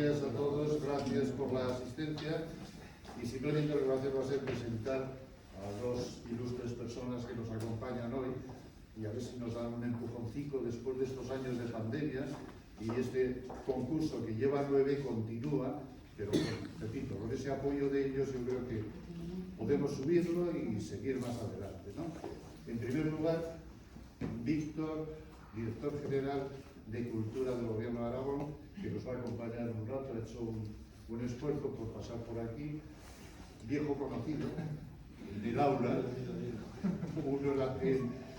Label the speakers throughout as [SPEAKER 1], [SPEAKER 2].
[SPEAKER 1] Gracias a todos, gracias por la asistencia y simplemente lo que voy a hacer va a ser presentar a dos ilustres personas que nos acompañan hoy y a ver si nos dan un empujoncito después de estos años de pandemia y este concurso que lleva 9 continúa, pero repito, con ese apoyo de ellos yo creo que podemos subirlo y seguir más adelante, ¿no? En primer lugar, Víctor, director general de Cultura del Gobierno de Aragón, que nos va a acompañar un rato, ha hecho un esfuerzo por pasar por aquí, viejo conocido del aula, uno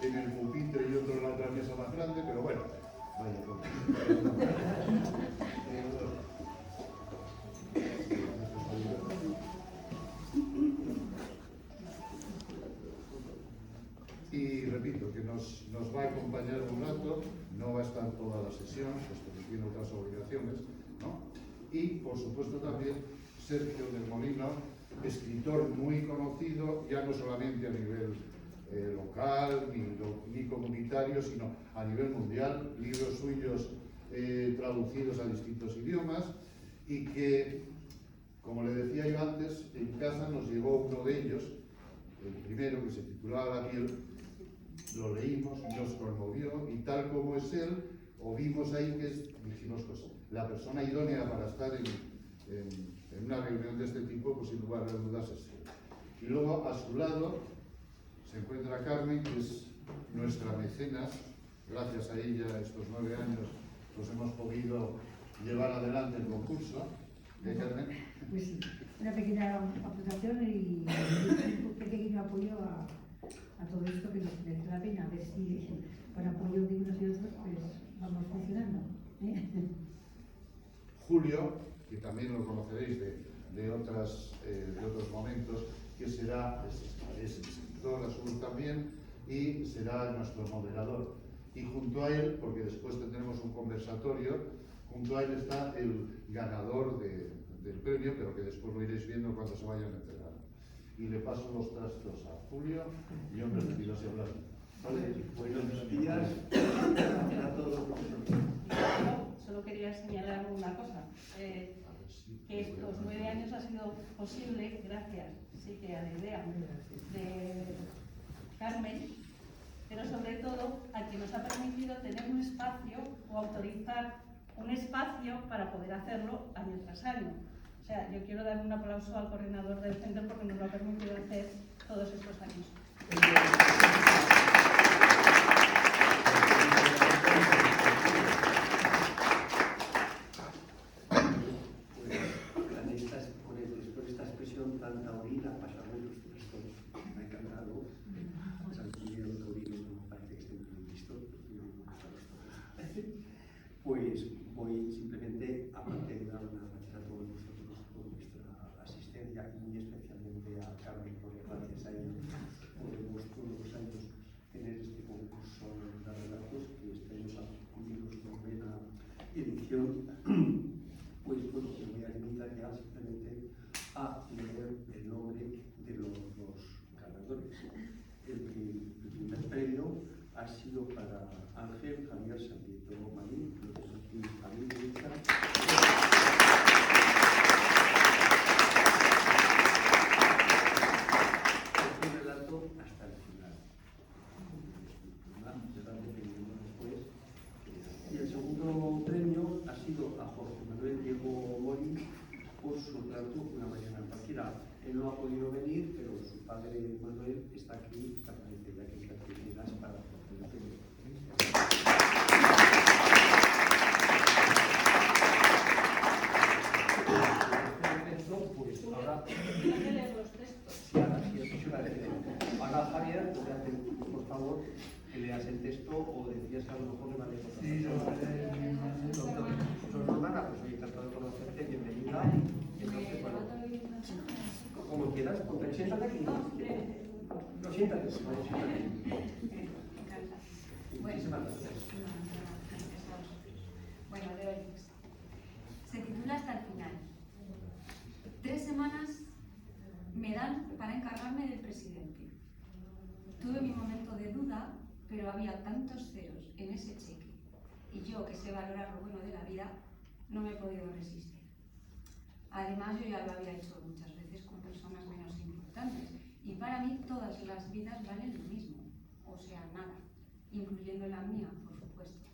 [SPEAKER 1] en el pupitre y otro en la otra mesa más grande, pero bueno, vaya con y repito, que nos va a acompañar un rato, no va a estar toda la sesión, puesto que tiene otras obligaciones, ¿no? Y, por supuesto, también Sergio del Molino, escritor muy conocido, ya no solamente a nivel local ni comunitario, sino a nivel mundial, libros suyos traducidos a distintos idiomas, y que, como le decía yo antes, en casa nos llegó uno de ellos, el primero, que se titulaba La piel. Lo leímos, nos conmovió y tal como es él, o vimos ahí que dijimos, pues la persona idónea para estar en una reunión de este tipo, pues sin lugar a dudas es él. Y luego a su lado se encuentra Carmen, que es nuestra mecenas. Gracias a ella estos 9 años pues hemos podido llevar adelante el concurso. ¿De Carmen?
[SPEAKER 2] Pues sí, una pequeña aportación y un pequeño apoyo a todo esto que nos merece la pena, a ver si con apoyo de unos y otros pues vamos funcionando.
[SPEAKER 1] Julio, que también lo conoceréis de otros momentos, que será, es escritor a su vez también, y será nuestro moderador. Y junto a él, porque después tendremos un conversatorio, junto a él está el ganador del premio, pero que después lo iréis viendo cuando se vayan a entregar. Y le paso los trastos a Julio y yo me retiro así hablando.
[SPEAKER 3] Vale, buenos días a todos.
[SPEAKER 4] Solo quería señalar una cosa, que estos 9 años ha sido posible gracias, sí que a la idea de Carmen, pero sobre todo a que nos ha permitido tener un espacio o autorizar un espacio para poder hacerlo año tras año. O sea, yo quiero dar un aplauso al coordinador del centro porque nos lo ha permitido hacer todos estos años.
[SPEAKER 3] Después de esta expresión tan taurina, pasamos los textos. Me ha encantado. El taurino parece que esté muy listo. Pues voy simplemente, aparte de dar una gracias a todos vosotros por vuestra asistencia y muy especialmente a Carmen, porque gracias a ella podemos todos los años tener este concurso de relatos que estamos a cumplir su 9ª edición. Pues bueno, me voy a limitar ya simplemente a leer el nombre de los ganadores. El primer premio ha sido para Ángel Javier Santiago Marín, lo tengo aquí a mi derecha. Es un relato hasta el final. Después. Y el segundo premio ha sido a José Manuel Diego Morín por su relato Una mañana cualquiera. Él no ha podido venir, pero su padre Manuel está aquí, también ya que está aquí para el premio. Pues ahora, sí, ahora Javier, por favor, que leas el texto o decías a lo mejor le vale por sí, doctor Romana, pues soy encantado de conocerte, bienvenida. Entonces, bueno, como quieras, porque siéntate aquí. No, siéntate. Muchísimas gracias.
[SPEAKER 5] Bueno, leo el texto. Se titula Hasta el final. 3 semanas me dan para encargarme del presidente. Tuve mi momento de duda, pero había tantos ceros en ese cheque. Y yo, que sé valorar lo bueno de la vida, no me he podido resistir. Además, yo ya lo había hecho muchas veces con personas menos importantes. Y para mí todas las vidas valen lo mismo, o sea, nada, incluyendo la mía, por supuesto.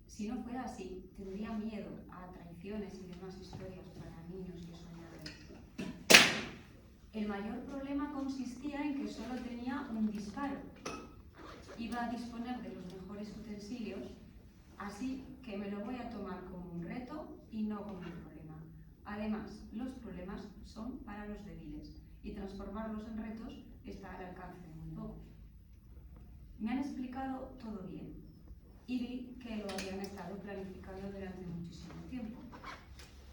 [SPEAKER 5] Si no fuera así, tendría miedo a traiciones y demás historias para niños y soñadores. El mayor problema consistía en que solo tenía un disparo. Iba a disponer de los mejores utensilios, así que me lo voy a tomar como un reto y no como un problema. Además, los problemas son para los débiles y transformarlos en retos está al alcance de muy pocos. Me han explicado todo bien y vi que lo habían estado planificando durante muchísimo tiempo,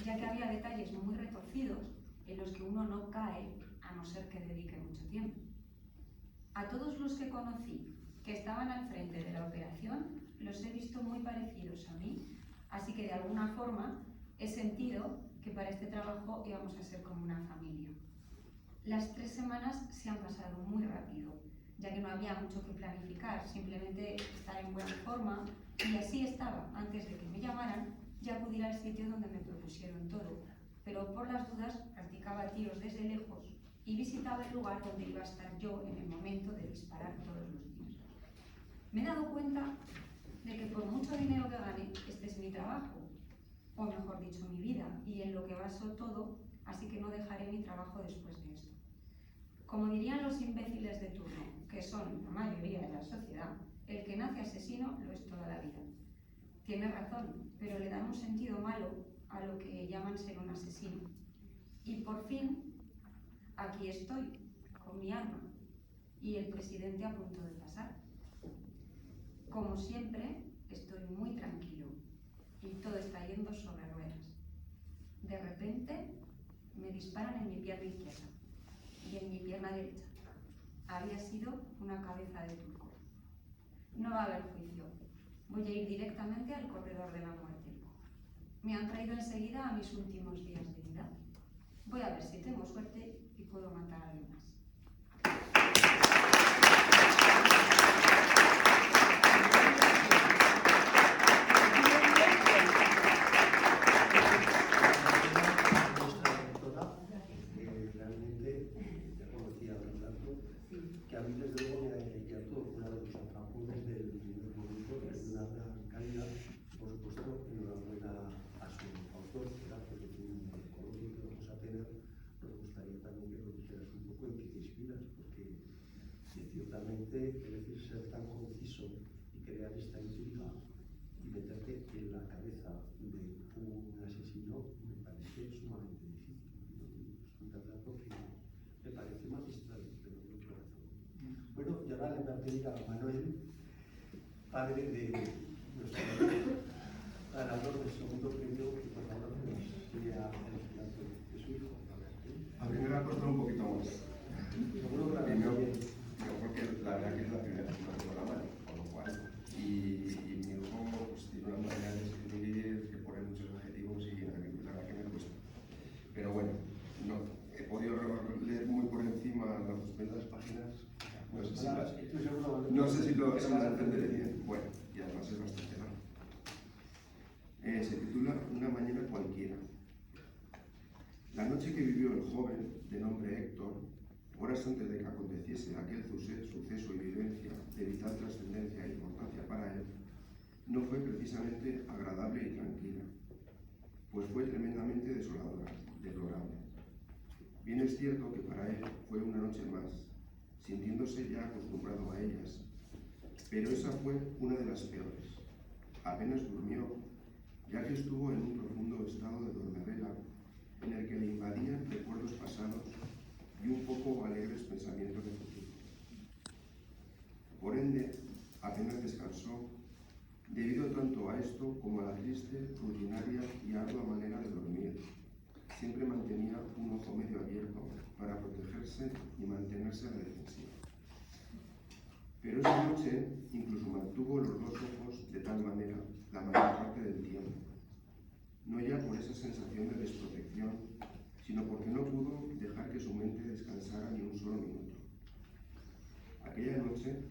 [SPEAKER 5] ya que había detalles muy retorcidos en los que uno no cae a no ser que dedique mucho tiempo. A todos los que conocí que estaban al frente de la operación los he visto muy parecidos a mí, así que de alguna forma he sentido que para este trabajo íbamos a ser como una familia. Las 3 semanas se han pasado muy rápido, ya que no había mucho que planificar, simplemente estar en buena forma, y así estaba, antes de que me llamaran, ya acudir al sitio donde me propusieron todo, pero por las dudas practicaba tiros desde lejos y visitaba el lugar donde iba a estar yo en el momento de disparar todos los días. Me he dado cuenta de que por mucho dinero que gane, este es mi trabajo, o mejor dicho, mi vida, y en lo que baso todo, así que no dejaré mi trabajo después de esto. Como dirían los imbéciles de turno, que son la mayoría de la sociedad, el que nace asesino lo es toda la vida. Tiene razón, pero le dan un sentido malo a lo que llaman ser un asesino. Y por fin, aquí estoy, con mi arma, y el presidente a punto de pasar. Como siempre, estoy muy tranquilo, y todo está yendo sobre ruedas. De repente, me disparan en mi pierna izquierda y en mi pierna derecha. Había sido una cabeza de turco. No va a haber juicio. Voy a ir directamente al corredor de la muerte. Me han traído enseguida a mis últimos días de vida. Voy a ver si tengo suerte y puedo matar a alguien más.
[SPEAKER 3] Que a mí desde luego me ha inquieto una de los apuntes del primer momento, que es una gran calidad, por supuesto, enhorabuena a su autor, que era Joaquín Colombi, que vamos a tener. Nos gustaría también que lo dijeras un poco en qué te inspiras, porque ciertamente, es decir, ser tan conciso y crear esta intriga y meterte en la cabeza de un asesino me parece sumamente difícil. Es un trabajo que me parece magistral, pero de corazón. Bueno, y ahora le voy a pedir a Manuel, padre de nuestro ganador del segundo premio, que por favor nos lea el relato de su hijo.
[SPEAKER 6] A mí me va a costar un poquito más.
[SPEAKER 3] Seguro que la
[SPEAKER 6] Primero,
[SPEAKER 3] bien.
[SPEAKER 6] porque la verdad que es la primera vez que lo tengo en la mano, con lo cual. Y mi hijo pues, tiene una manera de escribir que pone muchos adjetivos y a mí la verdad que me cuesta. Pero bueno, no, he podido leer muy por encima las primeras páginas. No sé si lo entenderé bien. Bueno, y además es bastante largo. Se titula Una mañana cualquiera. La noche que vivió el joven, de nombre Héctor, horas antes de que aconteciese aquel suceso y vivencia de vital trascendencia e importancia para él, no fue precisamente agradable y tranquila, pues fue tremendamente desoladora, deplorable. Bien es cierto que para él fue una noche más, sintiéndose ya acostumbrado a ellas, pero esa fue una de las peores. Apenas durmió, ya que estuvo en un profundo estado de dormevela, en el que le invadían recuerdos pasados y un poco alegres pensamientos de futuro. Por ende, apenas descansó, debido tanto a esto como a la triste, rutinaria y ardua manera de dormir. Siempre mantenía un ojo medio abierto para protegerse y mantenerse a la defensiva. Pero esa noche incluso mantuvo los dos ojos de tal manera la mayor parte del tiempo, no ya por esa sensación de desprotección, sino porque no pudo dejar que su mente descansara ni un solo minuto. Aquella noche,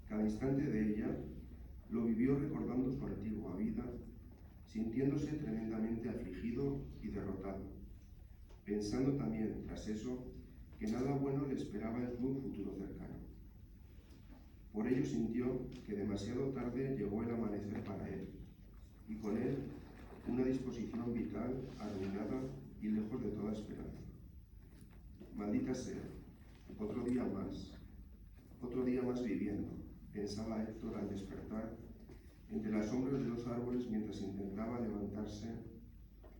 [SPEAKER 6] cada instante de ella, lo vivió recordando su antigua vida, sintiéndose tremendamente afligido y derrotado, pensando también, tras eso, que nada bueno le esperaba en su futuro cercano. Por ello sintió que demasiado tarde llegó el amanecer para él, y con él una disposición vital arruinada y lejos de toda esperanza. Maldita sea, otro día más viviendo, pensaba Héctor al despertar entre las sombras de los árboles mientras intentaba levantarse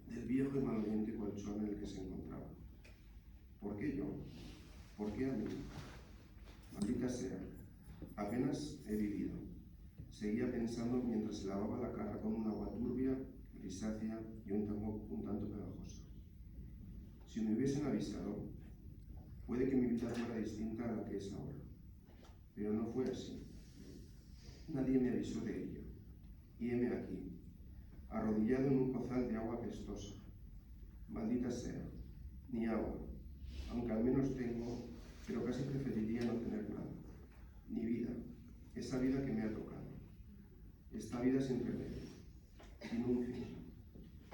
[SPEAKER 6] del viejo y maloliente colchón en el que se encontraba. ¿Por qué yo? ¿Por qué a mí? Maldita sea, apenas he vivido. Seguía pensando mientras se lavaba la cara con un agua turbia, grisácea y un tanto pegajosa. Si me hubiesen avisado, puede que mi vida fuera distinta a la que es ahora. Pero no fue así. Nadie me avisó de ello. Y heme aquí, arrodillado en un cozal de agua pestosa. Maldita sea, ni agua, aunque al menos tengo, pero casi preferiría no tener nada. Ni vida, esa vida que me ha tocado. Esta vida sin remedio, sin un fin,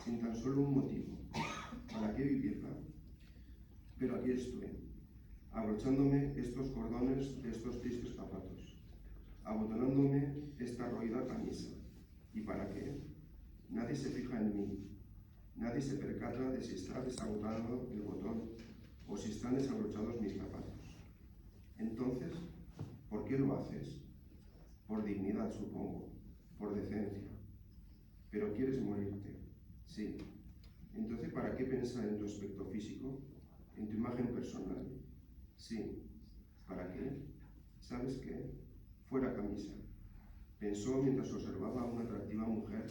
[SPEAKER 6] sin tan solo un motivo. ¿Para qué vivirla? Pero aquí estoy, abrochándome estos cordones de estos tristes zapatos, abotonándome esta roída camisa. ¿Y para qué? Nadie se fija en mí, nadie se percata de si está desabotado el botón o si están desabrochados mis zapatos. Entonces, ¿por qué lo haces? Por dignidad, supongo, por decencia. Pero quieres morirte, sí. Entonces, ¿para qué pensar en tu aspecto físico, en tu imagen personal? Sí. ¿Para qué? ¿Sabes qué? Fuera camisa. Pensó mientras observaba a una atractiva mujer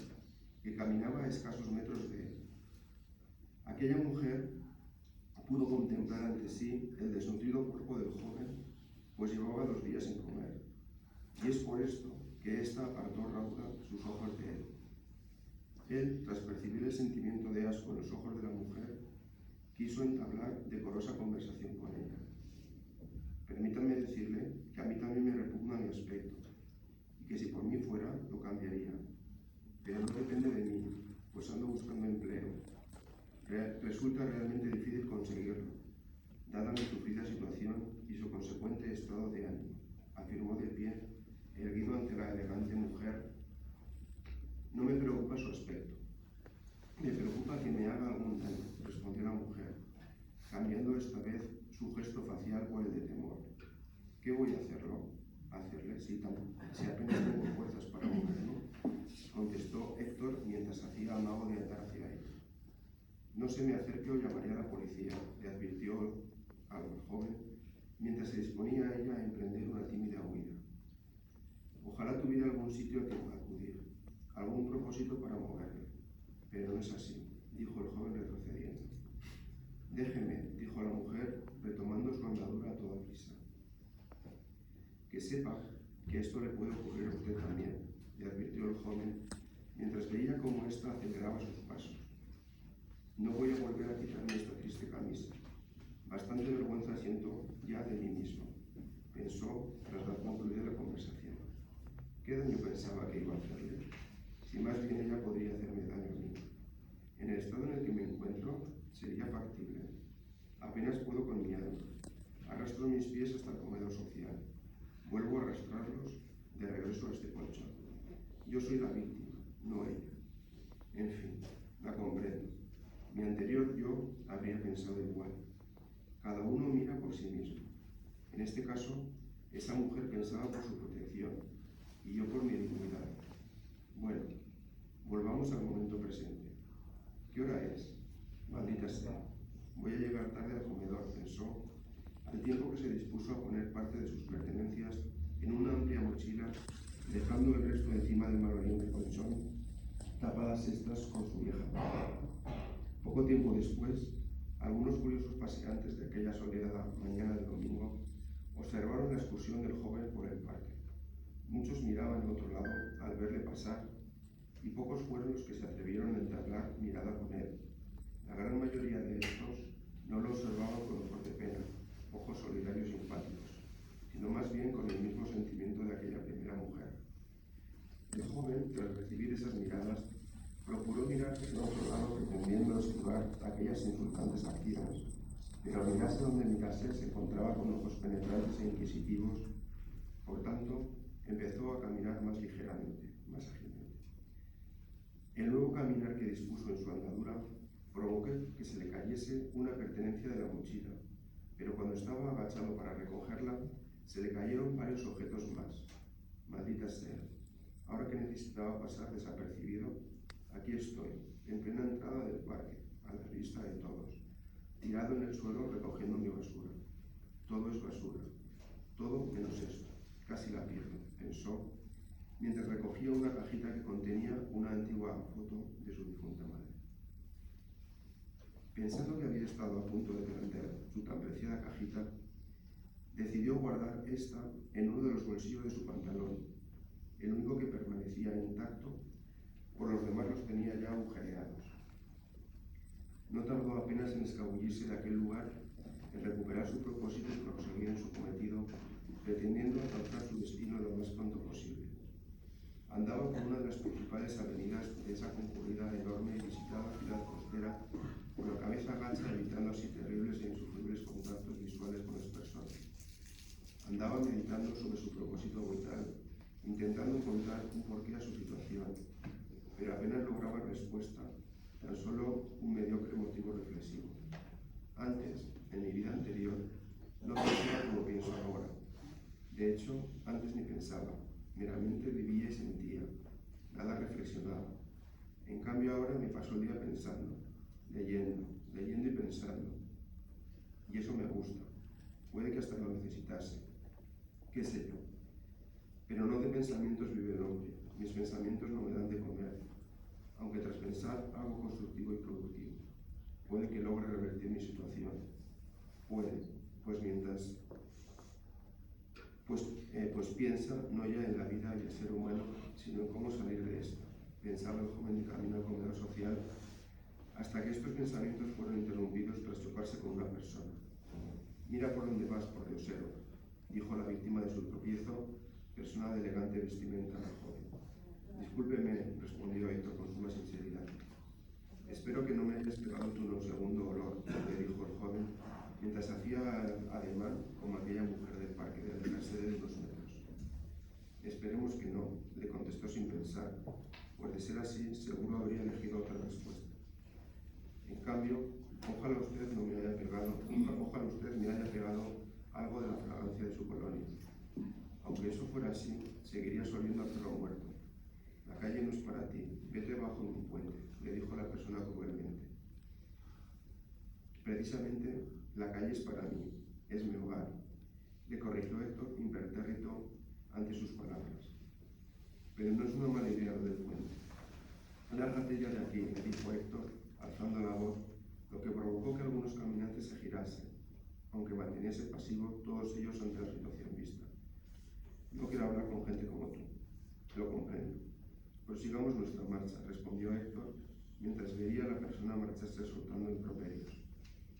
[SPEAKER 6] que caminaba a escasos metros de él. Aquella mujer pudo contemplar ante sí el desnutrido cuerpo del joven, pues llevaba 2 días sin comer. Y es por esto que ésta apartó rauda sus ojos de él. Él, tras percibir el sentimiento de asco en los ojos de la mujer, quiso entablar decorosa conversación con ella. Permítame decirle que a mí también me repugna mi aspecto, y que si por mí fuera, lo cambiaría. Pero no depende de mí, pues ando buscando empleo. Resulta realmente difícil conseguirlo, dada mi sufrida situación y su consecuente estado de ánimo, afirmó de pie, erguido ante la elegante mujer. No me preocupa su aspecto. Me preocupa que me haga algún daño, respondió la mujer, cambiando esta vez su gesto facial por el de temor. ¿Qué voy a hacerlo? ¿Hacerle? Si apenas tengo fuerzas para moverlo, contestó Héctor mientras hacía amago de andar hacia ella. No se me acerque o llamaré a la policía, le advirtió al joven, mientras se disponía ella a emprender una tímida huida. Ojalá tuviera algún sitio al que acudir, algún propósito para moverle, pero no es así, dijo el joven retrocediendo. Déjeme, dijo la mujer, retomando su andadura a toda prisa. Que sepa que esto le puede ocurrir a usted también, le advirtió el joven, mientras veía cómo ésta aceleraba sus pasos. No voy a volver a quitarme esta triste camisa. Bastante vergüenza siento ya de mí mismo, pensó tras concluir la conversación. ¿Qué daño pensaba que iba a hacerle? Si más bien ella podría hacerme daño a mí. En el estado en el que me encuentro, sería factible. Apenas puedo con mi alma. Arrastro mis pies hasta el comedor social. Vuelvo a arrastrarlos de regreso a este colchón. Yo soy la víctima, no ella. En fin, la comprendo. Mi anterior yo habría pensado igual. Cada uno mira por sí mismo. En este caso, esa mujer pensaba por su protección y yo por mi dignidad. Bueno, volvamos al momento presente. ¿Qué hora es? Maldita sea. Voy a llegar tarde al comedor, pensó, al tiempo que se dispuso a poner parte de sus pertenencias en una amplia mochila, dejando el resto encima del maloliente colchón, tapadas estas con su vieja ropa. Poco tiempo después, algunos curiosos paseantes de aquella soleada mañana de domingo observaron la excursión del joven por el parque. Muchos miraban al otro lado al verle pasar, y pocos fueron los que se atrevieron a entablar mirada con él. La gran mayoría de estos no lo observaban con ojos de pena, ojos solidarios y empáticos, sino más bien con el mismo sentimiento de aquella primera mujer. El joven, tras recibir esas miradas, procuró mirar hacia otro lado pretendiendo esquivar aquellas insultantes acciones, pero al mirarse donde mirase se encontraba con ojos penetrantes e inquisitivos. Por tanto, empezó a caminar más ligeramente, más ágilmente. El nuevo caminar que dispuso en su andadura provocó que se le cayese una pertenencia de la mochila, pero cuando estaba agachado para recogerla, se le cayeron varios objetos más. Maldita sea, ahora que necesitaba pasar desapercibido, aquí estoy, en plena entrada del parque, a la vista de todos, tirado en el suelo recogiendo mi basura. Todo es basura, todo menos esto, casi la pierdo, pensó, mientras recogía una cajita que contenía una antigua foto de su difunta madre. Pensando que había estado a punto de perder su tan preciada cajita, decidió guardar esta en uno de los bolsillos de su pantalón, el único que permanecía intacto, por los demás los tenía ya agujereados. No tardó apenas en escabullirse de aquel lugar, en recuperar su propósito y proseguir en su cometido, pretendiendo alcanzar su destino lo más pronto posible. Andaba por una de las principales avenidas de esa concurrida, enorme y visitada ciudad costera, con la cabeza gacha, evitando así terribles e insufribles contactos visuales con las personas. Andaba meditando sobre su propósito vital, intentando encontrar un porqué a su situación, pero apenas lograba respuesta, tan solo un mediocre motivo reflexivo. Antes, en mi vida anterior, no pensaba como pienso ahora. De hecho, antes ni pensaba, meramente vivía y sentía, nada reflexionaba. En cambio ahora me paso el día pensando, leyendo y pensando. Y eso me gusta. Puede que hasta lo necesitase. ¿Qué sé yo? Pero no de pensamientos vive el hombre. Mis pensamientos no me dan de comer. Aunque tras pensar algo constructivo y productivo. Puede que logre revertir mi situación. Puede, pues mientras... Pues piensa no ya en la vida y el ser humano, sino en cómo salir de esta. Pensaba el joven de camino al comedor social, hasta que estos pensamientos fueron interrumpidos tras chocarse con una persona. Mira por dónde vas, por Diosero, dijo la víctima de su tropiezo, persona de elegante vestimenta al joven. Discúlpeme, respondió Héctor con suma sinceridad. Espero que no me hayas pegado tú un segundo olor, le dijo el joven, mientras hacía ademán como aquella mujer del parque de alejarse de él 2 metros. Esperemos que no, le contestó sin pensar, pues de ser así, seguro habría elegido otra respuesta. En cambio, ojalá usted me haya pegado algo de la fragancia de su colonia. Aunque eso fuera así, seguirías oliendo a perro muerto. La calle no es para ti, vete bajo un puente, le dijo la persona cruelmente. Precisamente, la calle es para mí, es mi hogar, le corrigió Héctor impertérrito ante sus palabras. Pero no es una mala idea lo del puente. Lárgate ya de aquí, le dijo Héctor, alzando la voz, lo que provocó que algunos caminantes se girasen, aunque manteniese pasivo todos ellos ante la situación vista. No quiero hablar con gente como tú, lo comprendo. Prosigamos nuestra marcha, respondió Héctor, mientras veía a la persona marcharse soltando improperios.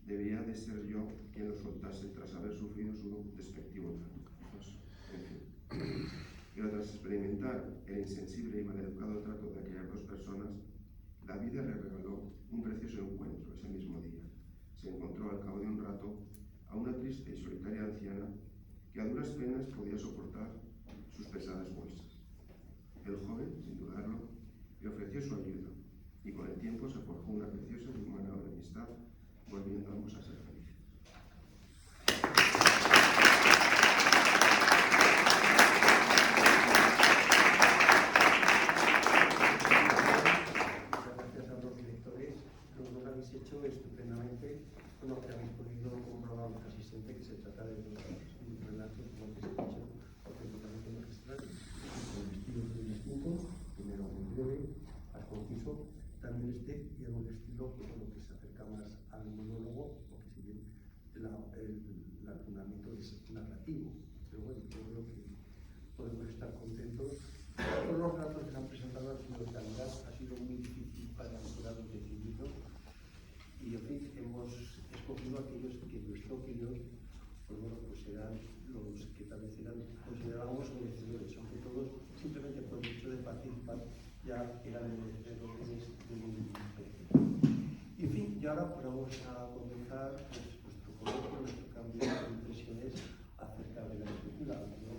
[SPEAKER 6] Debía de ser yo quien lo soltase tras haber sufrido su despectivo trato. En fin. Pero tras experimentar el insensible y maleducado trato de aquellas 2 personas, la vida le regaló un precioso encuentro ese mismo día. Se encontró al cabo de un rato a una triste y solitaria anciana que a duras penas podía soportar sus pesadas bolsas. El joven, sin dudarlo, le ofreció su ayuda y con el tiempo se forjó una preciosa y humana amistad, volviendo ambos a ser felices.
[SPEAKER 3] Gracias a los directores, los dos habéis hecho estupendamente con lo que habéis podido comprobar los asistentes, que se trata de un relato, como que se ha dicho, auténticamente magistral, con estilos muy distintos, primero muy breve, al conciso, también y en un estilo que se acerca más al monólogo, porque si bien el fundamento es narrativo, pero bueno, yo creo que podemos estar contentos. Todos los relatos que se han presentado han sido de calidad, ha sido muy difícil para los jurados decidirlo, y en fin, hemos escogido aquellos que en nuestra opinión, pues bueno, pues serán los que tal vez considerábamos merecedores, aunque todos simplemente por el hecho de participar ya eran merecedores de un premio. En fin, Y ahora pues vamos a comenzar pues, nuestro coloquio, nuestro cambio de impresiones acerca de la escritura. ¿No?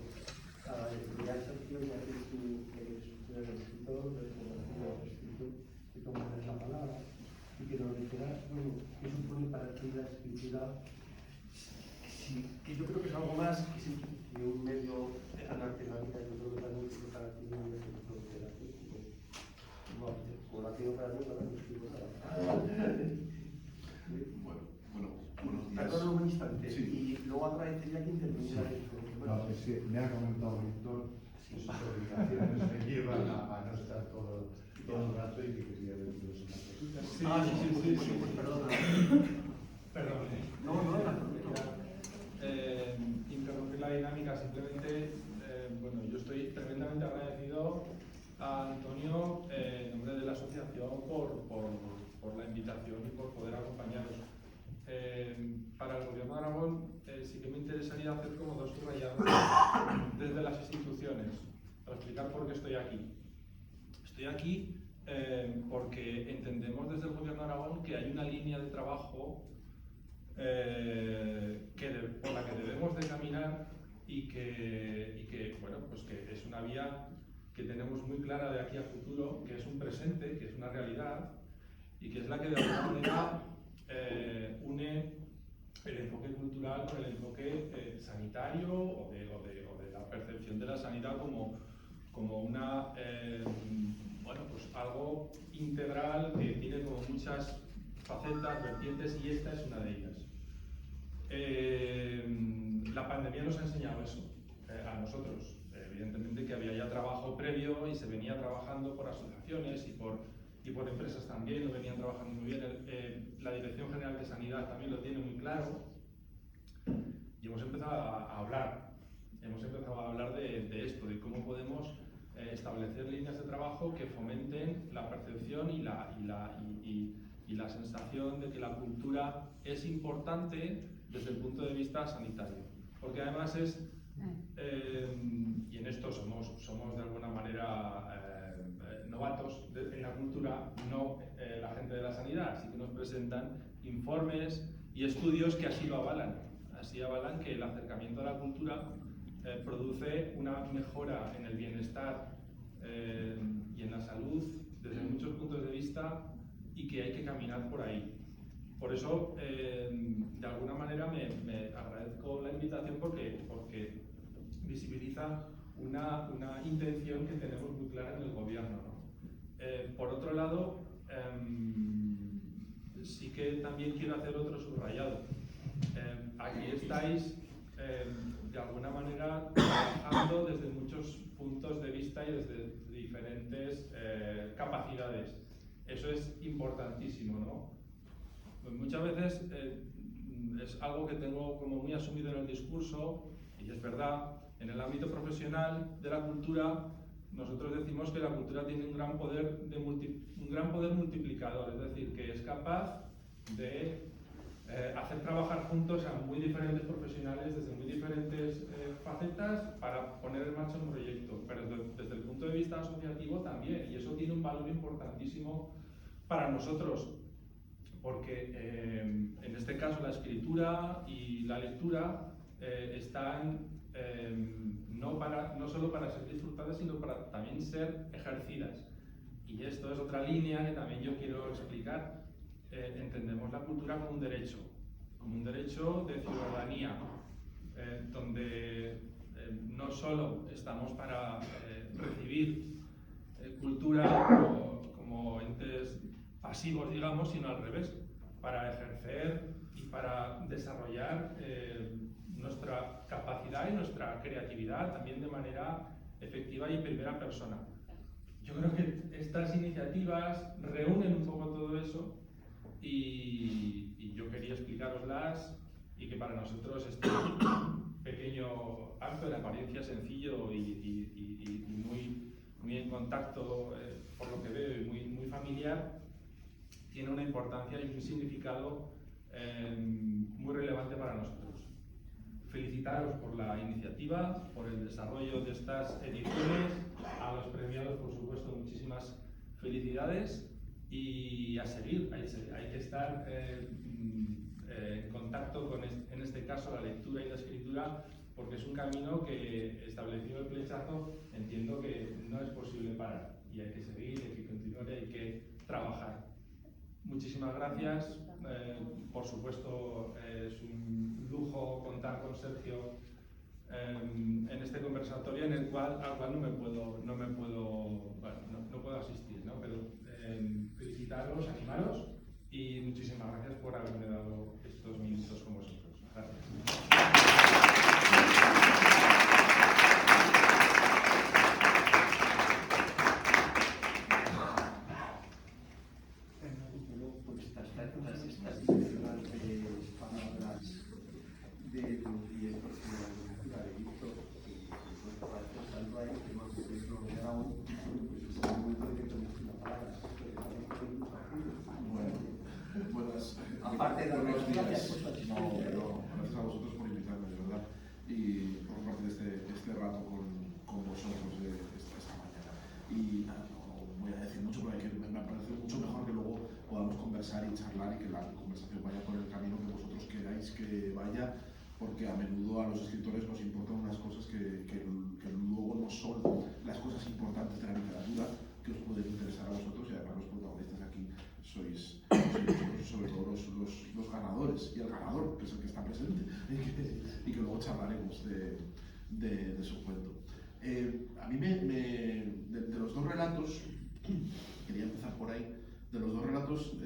[SPEAKER 3] Ya Sergio, ya que tú eres un escritor, has escrito, que tomas la palabra y que nos dijeras, bueno, ¿qué supone para ti la escritura? Sí, que yo creo que es algo más que un medio de anatemática, yo creo que también es para ti un medio terapéutico. Bueno, por aquello para mí, para mí,
[SPEAKER 1] Buenos días.
[SPEAKER 3] perdón un instante,
[SPEAKER 1] Sí.
[SPEAKER 3] y luego agradecería que interviniera en esto.
[SPEAKER 1] No, es que me ha comentado Víctor que sus obligaciones me llevan a no estar todo el rato y que quería deciros unas cositas.
[SPEAKER 3] Sí, perdona.
[SPEAKER 7] Perdón.
[SPEAKER 3] No, en absoluto.
[SPEAKER 7] Interrumpir la dinámica, simplemente, bueno, yo estoy tremendamente agradecido a Antonio en nombre de la asociación por la invitación y por poder acompañaros. Para el Gobierno de Aragón sí que me interesaría hacer como dos subrayados desde las instituciones para explicar por qué estoy aquí. Estoy aquí porque entendemos desde el Gobierno de Aragón que hay una línea de trabajo por la que debemos de caminar y que, bueno, pues que es una vía que tenemos muy clara de aquí a futuro, que es un presente, que es una realidad y que es la que de alguna manera une el enfoque cultural con el enfoque sanitario o de la percepción de la sanidad como una, bueno, pues algo integral que tiene como muchas facetas, vertientes, y esta es una de ellas. La pandemia nos ha enseñado eso a nosotros. Evidentemente que había ya trabajo previo y se venía trabajando por asociaciones y por empresas también, lo venían trabajando muy bien. La Dirección General de Sanidad también lo tiene muy claro y hemos empezado a hablar. Hemos empezado a hablar de esto, de cómo podemos establecer líneas de trabajo que fomenten la percepción y la sensación de que la cultura es importante desde el punto de vista sanitario. Porque además y en esto somos de alguna manera novatos en la cultura, no la gente de la sanidad, así que nos presentan informes y estudios que así lo avalan. Así avalan que el acercamiento a la cultura produce una mejora en el bienestar y en la salud desde muchos puntos de vista y que hay que caminar por ahí. Por eso, de alguna manera, me agradezco la invitación porque visibiliza una intención que tenemos muy clara en el gobierno, ¿no? Por otro lado, sí que también quiero hacer otro subrayado. Aquí estáis, de alguna manera, trabajando desde muchos puntos de vista y desde diferentes capacidades. Eso es importantísimo, ¿no? Pues muchas veces es algo que tengo como muy asumido en el discurso, y es verdad. En el ámbito profesional de la cultura, nosotros decimos que la cultura tiene un gran poder multiplicador, es decir, que es capaz de hacer trabajar juntos a muy diferentes profesionales desde muy diferentes facetas para poner en marcha un proyecto, pero desde el punto de vista asociativo también, y eso tiene un valor importantísimo para nosotros, porque en este caso la escritura y la lectura están no solo para ser disfrutadas, sino para también ser ejercidas. Y esto es otra línea que también yo quiero explicar. Entendemos la cultura como un derecho de ciudadanía, donde no solo estamos para recibir cultura como entes pasivos, digamos, sino al revés, para ejercer y para desarrollar nuestra capacidad y nuestra creatividad también de manera efectiva y en primera persona. Yo creo que estas iniciativas reúnen un poco todo eso y yo quería explicároslas y que para nosotros este pequeño acto de apariencia sencillo y muy en contacto, por lo que veo, y muy familiar, tiene una importancia y un significado muy relevante para nosotros. Felicitaros por la iniciativa, por el desarrollo de estas ediciones, a los premiados, por supuesto, muchísimas felicidades y a seguir. Hay que estar en contacto con, en este caso, la lectura y la escritura, porque es un camino que, establecido el flechazo, entiendo que no es posible parar, y hay que seguir, hay que continuar y hay que trabajar. Muchísimas gracias. Por supuesto, es un lujo contar con Sergio en este conversatorio al cual no puedo asistir, ¿no? Pero felicitaros, animaros y muchísimas gracias por haberme dado estos minutos con vosotros. Gracias.
[SPEAKER 3] Estas palabras del director general de Cultura de Víctor, tanto a él que no se lo rodeado, pues es el momento de que tomemos una palabra.
[SPEAKER 6] Buenas,
[SPEAKER 3] Aparte de
[SPEAKER 6] buenos días.
[SPEAKER 3] gracias
[SPEAKER 6] Gracias a vosotros por invitarme, de verdad, y por compartir este rato con vosotros esta mañana. Y nada, no voy a decir mucho, porque me parece mucho mejor que luego podamos conversar y charlar y que la conversación vaya por el camino que vosotros queráis que vaya, porque a menudo a los escritores nos importan unas cosas que luego no son las cosas importantes de la literatura que os pueden interesar a vosotros, y además los protagonistas aquí sois vosotros, sobre todo los ganadores, y el ganador, que es el que está presente, y que luego charlaremos de su cuento. A mí de los dos relatos, quería empezar por ahí, de los dos relatos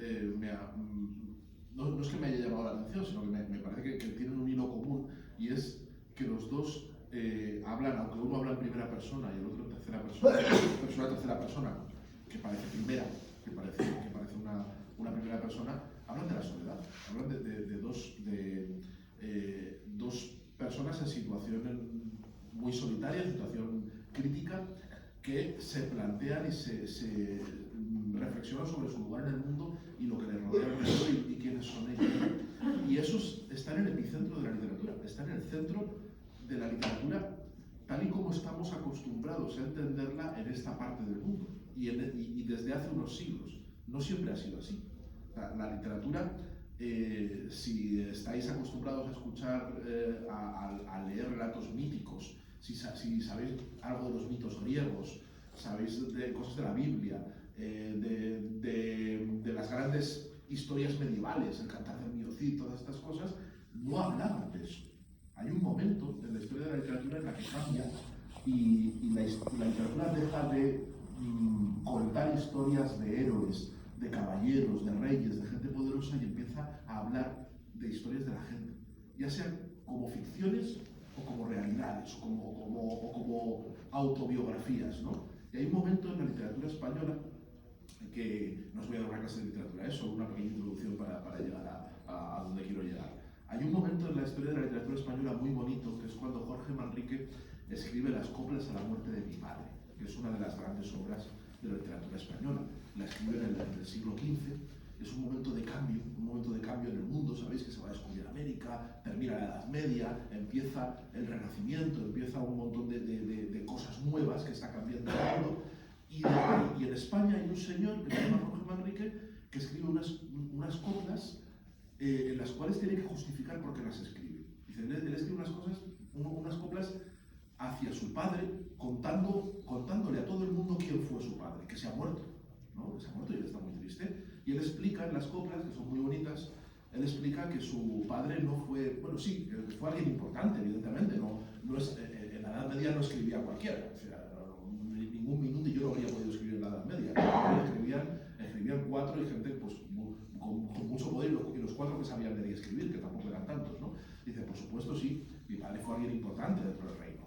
[SPEAKER 6] no es que me haya llamado la atención, sino que me parece que tienen un hilo común, y es que los dos hablan, aunque uno habla en primera persona y el otro en tercera persona, que parece primera, que parece una primera persona, hablan de la soledad, hablan de dos personas en situación muy solitaria, en situación crítica, que se plantean y se reflexionan sobre su lugar en el mundo y lo que les rodea alrededor y quiénes son ellos. Y esos están en el epicentro de la literatura, están en el centro de la literatura tal y como estamos acostumbrados a entenderla en esta parte del mundo y desde hace unos siglos. No siempre ha sido así. La literatura, si estáis acostumbrados a escuchar, a leer relatos míticos, si sabéis algo de los mitos griegos, sabéis de cosas de la Biblia, de las grandes historias medievales, el Cantar del Mío Cid, todas estas cosas, no hablaban de eso. Hay un momento en la historia de la literatura en la que cambia y la literatura deja de contar historias de héroes, de caballeros, de reyes, de gente poderosa, y empieza a hablar de historias de la gente, ya sean como ficciones o como realidades, o como autobiografías, ¿no? Y hay un momento en la literatura española que no os voy a dar una clase de literatura, es solo una pequeña introducción para llegar a donde quiero llegar. Hay un momento en la historia de la literatura española muy bonito, que es cuando Jorge Manrique escribe Las coplas a la muerte de mi padre, que es una de las grandes obras de la literatura española. La escribe en el siglo XV, es un momento de cambio en el mundo. Sabéis que se va a descubrir América, termina la Edad Media, empieza el Renacimiento, empieza un montón de cosas nuevas que está cambiando el mundo. Y en España hay un señor que se llama Jorge Manrique, que escribe unas coplas en las cuales tiene que justificar por qué las escribe. Dice, él escribe unas coplas hacia su padre, contándole a todo el mundo quién fue su padre, que se ha muerto, ¿no? Que se ha muerto y él está muy triste. Y él explica en las coplas, que son muy bonitas, él explica que su padre no fue, bueno, sí, que fue alguien importante, evidentemente, no es, en la Edad Media no escribía cualquiera, o sea, ningún minuto yo no habría podido escribir en la Edad Media, escribían cuatro y gente pues, con mucho poder, y los cuatro que sabían leer y escribir, que tampoco eran tantos, ¿no? Dice, por supuesto, sí, mi padre fue alguien importante dentro del reino,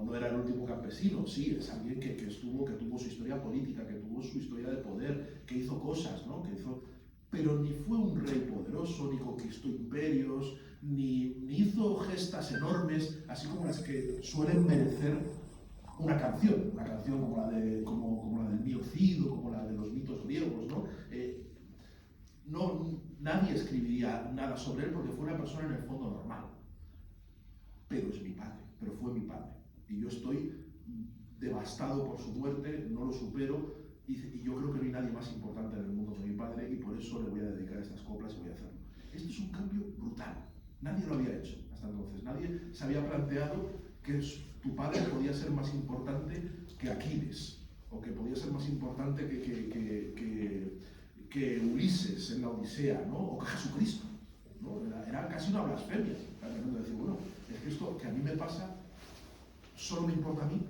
[SPEAKER 6] no era el último campesino, sí, es alguien que tuvo su historia política, que tuvo su historia de poder, que hizo cosas, ¿no? Pero ni fue un rey poderoso, ni conquistó imperios, ni hizo gestas enormes, así como las que suelen merecer una canción como la del Mío Cid, o como la de los mitos griegos, ¿no? Nadie escribiría nada sobre él porque fue una persona en el fondo normal. Pero fue mi padre. Y yo estoy devastado por su muerte, no lo supero,
[SPEAKER 8] y yo creo que no hay nadie más importante en el mundo que mi padre, y por eso le voy a dedicar estas coplas y voy a hacerlo. Esto es un cambio brutal. Nadie lo había hecho hasta entonces. Nadie se había planteado que tu padre podía ser más importante que Aquiles, o que podía ser más importante que Ulises en la Odisea, ¿no? O que Jesucristo, ¿no? Era casi una blasfemia. Decir, bueno, es que esto que a mí me pasa solo me importa a mí,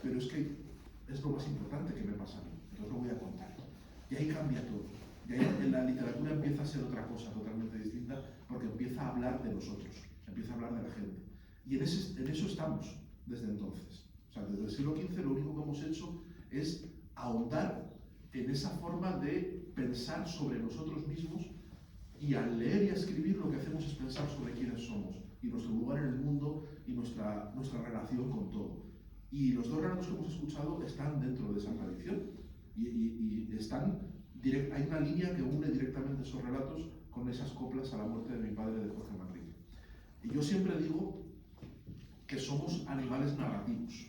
[SPEAKER 8] pero es que es lo más importante que me pasa a mí, entonces lo voy a contar. Y ahí cambia todo. Y ahí en la literatura empieza a ser otra cosa totalmente distinta, porque empieza a hablar de nosotros, empieza a hablar de la gente. Y en eso estamos desde entonces. O sea, desde el siglo XV lo único que hemos hecho es ahondar en esa forma de pensar sobre nosotros mismos, y al leer y a escribir lo que hacemos es pensar sobre quiénes somos y nuestro lugar en el mundo y nuestra relación con todo. Y los dos relatos que hemos escuchado están dentro de esa tradición y hay una línea que une directamente esos relatos con esas coplas a la muerte de mi padre, de Jorge Manrique. Y yo siempre digo que somos animales narrativos,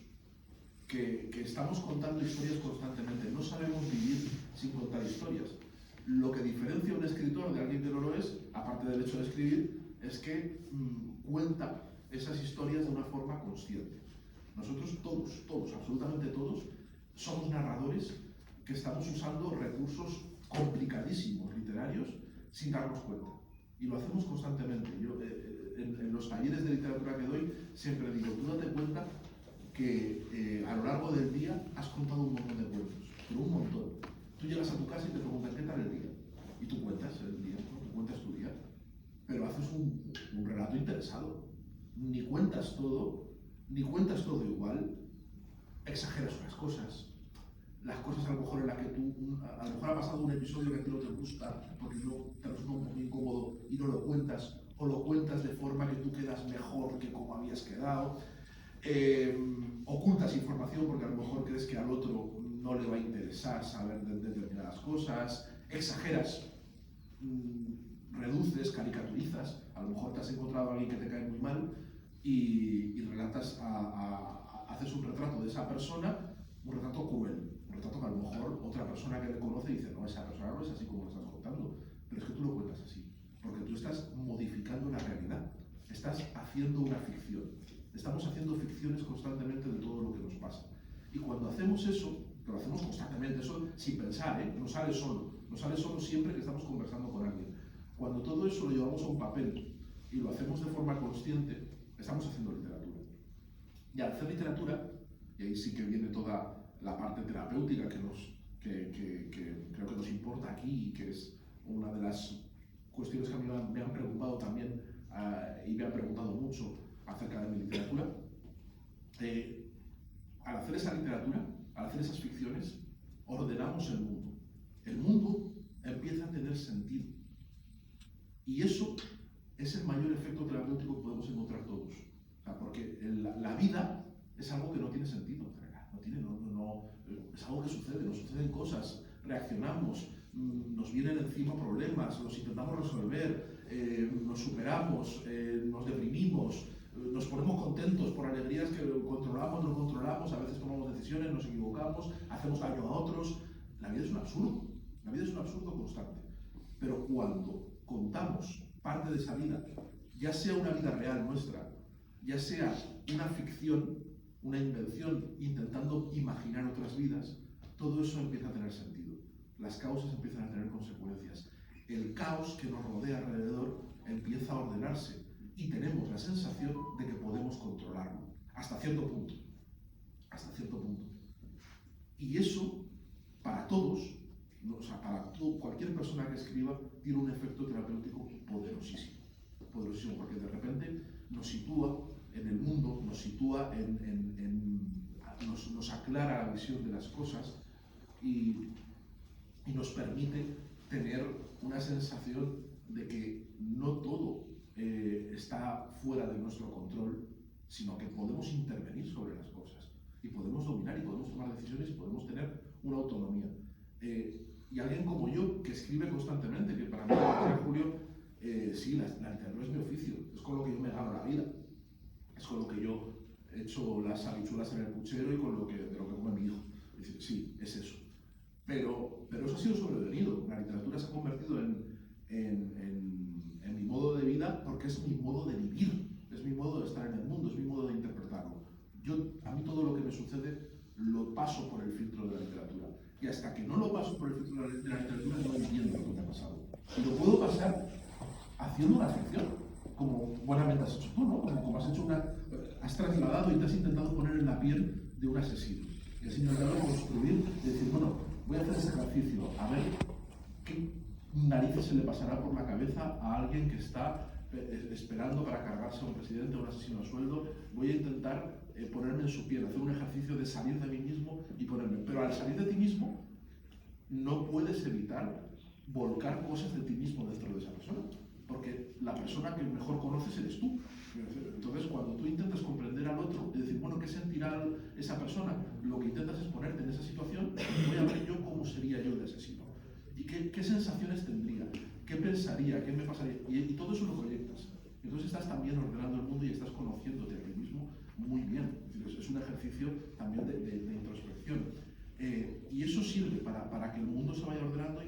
[SPEAKER 8] que estamos contando historias constantemente, no sabemos vivir sin contar historias. Lo que diferencia a un escritor de alguien que no lo es, aparte del hecho de escribir, es que cuenta esas historias de una forma consciente. Nosotros todos, absolutamente todos, somos narradores que estamos usando recursos complicadísimos literarios sin darnos cuenta. Y lo hacemos constantemente. Yo en los talleres de literatura que doy siempre digo, tú date cuenta que a lo largo del día has contado un montón de cuentos, pero un montón. Tú llegas a tu casa y te preguntan, ¿qué tal el día? Y tú cuentas el día, ¿no? Tú cuentas tu día, pero haces un relato interesado. Ni cuentas todo igual, exageras unas cosas. Las cosas a lo mejor en las que a lo mejor ha pasado un episodio que a ti no te gusta, porque no te resulta un poco incómodo y no lo cuentas, o lo cuentas de forma que tú quedas mejor que como habías quedado. Ocultas información porque a lo mejor crees que al otro no le va a interesar saber de determinadas cosas, exageras, reduces, caricaturizas, a lo mejor te has encontrado a alguien que te cae muy mal y relatas, haces un retrato de esa persona, un retrato cruel, un retrato que a lo mejor otra persona que le conoce dice, no, esa persona no es así como lo estás contando, pero es que tú lo cuentas así, porque tú estás modificando la realidad, estás haciendo una ficción, estamos haciendo ficciones constantemente de todo lo que nos pasa. Y cuando hacemos eso, que lo hacemos constantemente, eso sin pensar, no sale solo siempre que estamos conversando con alguien. Cuando todo eso lo llevamos a un papel y lo hacemos de forma consciente, estamos haciendo literatura. Y al hacer literatura, y ahí sí que viene toda la parte terapéutica que creo que nos importa aquí y que es una de las cuestiones que a mí me han preocupado también y me han preguntado mucho acerca de mi literatura. Al hacer esa literatura, al hacer esas ficciones, ordenamos el mundo. El mundo empieza a tener sentido. Y eso es el mayor efecto terapéutico que podemos encontrar todos. O sea, porque la vida es algo que no tiene sentido. Es algo que sucede, nos suceden cosas, reaccionamos, nos vienen encima problemas, los intentamos resolver, nos superamos, nos deprimimos, nos ponemos contentos por alegrías que controlamos, no controlamos, a veces tomamos decisiones, nos equivocamos, hacemos daño a otros. La vida es un absurdo, la vida es un absurdo constante. Pero cuando contamos parte de esa vida, ya sea una vida real nuestra, ya sea una ficción, una invención, intentando imaginar otras vidas, todo eso empieza a tener sentido. Las causas empiezan a tener consecuencias. El caos que nos rodea alrededor empieza a ordenarse y tenemos la sensación de que podemos controlarlo, hasta cierto punto. Hasta cierto punto. Y eso, para todos, o sea, para cualquier persona que escriba, tiene un efecto terapéutico poderosísimo. Poderosísimo, porque de repente nos sitúa en el mundo, nos sitúa nos aclara la visión de las cosas y nos permite tener una sensación de que no todo está fuera de nuestro control, sino que podemos intervenir sobre las cosas y podemos dominar y podemos tomar decisiones y podemos tener una autonomía. Y alguien como yo, que escribe constantemente, que para mí, Julio, sí, la literatura es mi oficio, es con lo que yo me gano la vida, es con lo que yo echo las habichuelas en el puchero y con de lo que come mi hijo. Dice, sí, es eso. Pero eso ha sido sobrevenido. La literatura se ha convertido en mi modo de vida porque es mi modo de vivir, es mi modo de estar en el mundo, es mi modo de interpretarlo. A mí todo lo que me sucede lo paso por el filtro de la literatura. Y hasta que no lo paso por el filtro de la literatura no entiendo lo que me ha pasado. Y lo puedo pasar haciendo una ficción, como buenamente has hecho tú, ¿no? Como has hecho has trasladado y te has intentado poner en la piel de un asesino. Y has intentado construir y decir, bueno, voy a hacer ese ejercicio, a ver qué narices se le pasará por la cabeza a alguien que está esperando para cargarse a un presidente o un asesino a sueldo. Voy a intentar ponerme en su piel, hacer un ejercicio de salir de mí mismo y ponerme. Pero al salir de ti mismo, no puedes evitar volcar cosas de ti mismo dentro de esa persona, porque la persona que mejor conoces eres tú. Entonces, cuando tú intentas comprender al otro y decir, bueno, ¿qué sentirá esa persona? Lo que intentas es ponerte en esa situación, voy a ver yo cómo sería yo de asesino. ¿Y qué sensaciones tendría? ¿Qué pensaría? ¿Qué me pasaría? Y todo eso lo proyectas. Entonces estás también ordenando el mundo y estás conociéndote a ti mismo muy bien. Es un ejercicio también de introspección. Y eso sirve para que el mundo se vaya ordenando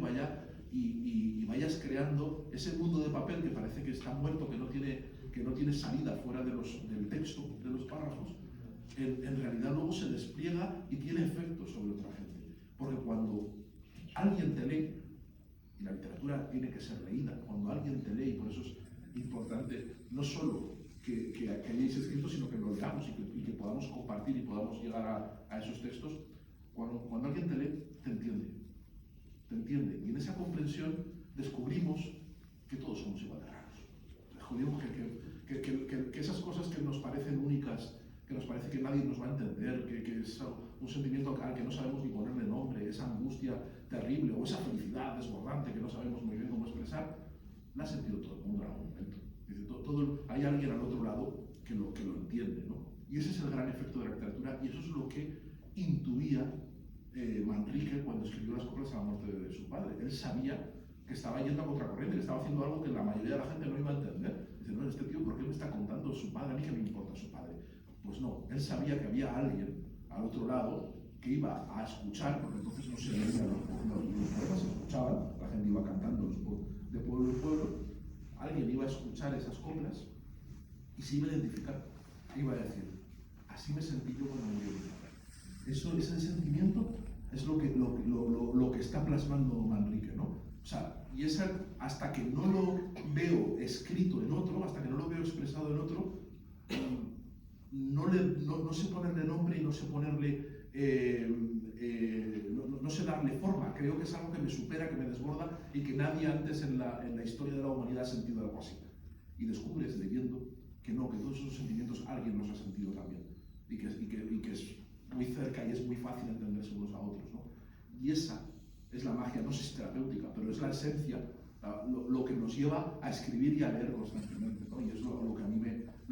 [SPEAKER 8] y vayas creando ese mundo de papel que parece que está muerto, que no tiene salida fuera del texto, de los párrafos. En realidad luego se despliega y tiene efectos sobre otra gente. Porque cuando alguien te lee, y la literatura tiene que ser leída, cuando alguien te lee, y por eso es importante no solo que hayáis escrito, sino que lo leamos y que podamos compartir y podamos llegar a esos textos. Cuando alguien te lee, te entiende. Y en esa comprensión descubrimos que todos somos igual de raros. Descubrimos que esas cosas que nos parecen únicas, que nos parece que nadie nos va a entender, que es un sentimiento al que no sabemos ni ponerle nombre, esa angustia terrible o esa felicidad desbordante que no sabemos muy bien cómo expresar, la ha sentido todo el mundo en algún momento. Hay alguien al otro lado que lo entiende, ¿no? Y ese es el gran efecto de la literatura, y eso es lo que intuía Manrique cuando escribió Las coplas a la muerte de su padre. Él sabía que estaba yendo a contracorriente, que estaba haciendo algo que la mayoría de la gente no iba a entender. Dice, no, este tío, ¿por qué me está contando su padre? A mí que me importa su padre. Pues no, él sabía que había alguien al otro lado que iba a escuchar, porque entonces no se leían los poemas, se escuchaban, la gente iba cantando de pueblo en pueblo, alguien iba a escuchar esas coplas y se iba a identificar, iba a decir, así me sentí yo cuando me dio mi padre. Ese sentimiento es lo que está plasmando Manrique, ¿no? O sea, y hasta que no lo veo escrito en otro, hasta que no lo veo expresado en otro, no sé ponerle nombre y no sé ponerle, no sé darle forma. Creo que es algo que me supera, que me desborda y que nadie antes en la historia de la humanidad ha sentido algo así. Y descubres leyendo que todos esos sentimientos alguien los ha sentido también y que es muy cerca y es muy fácil entenderse unos a otros, ¿no? Y esa es la magia, no sé si terapéutica, pero es la esencia, lo que nos lleva a escribir y a leer constantemente, ¿no? Y es lo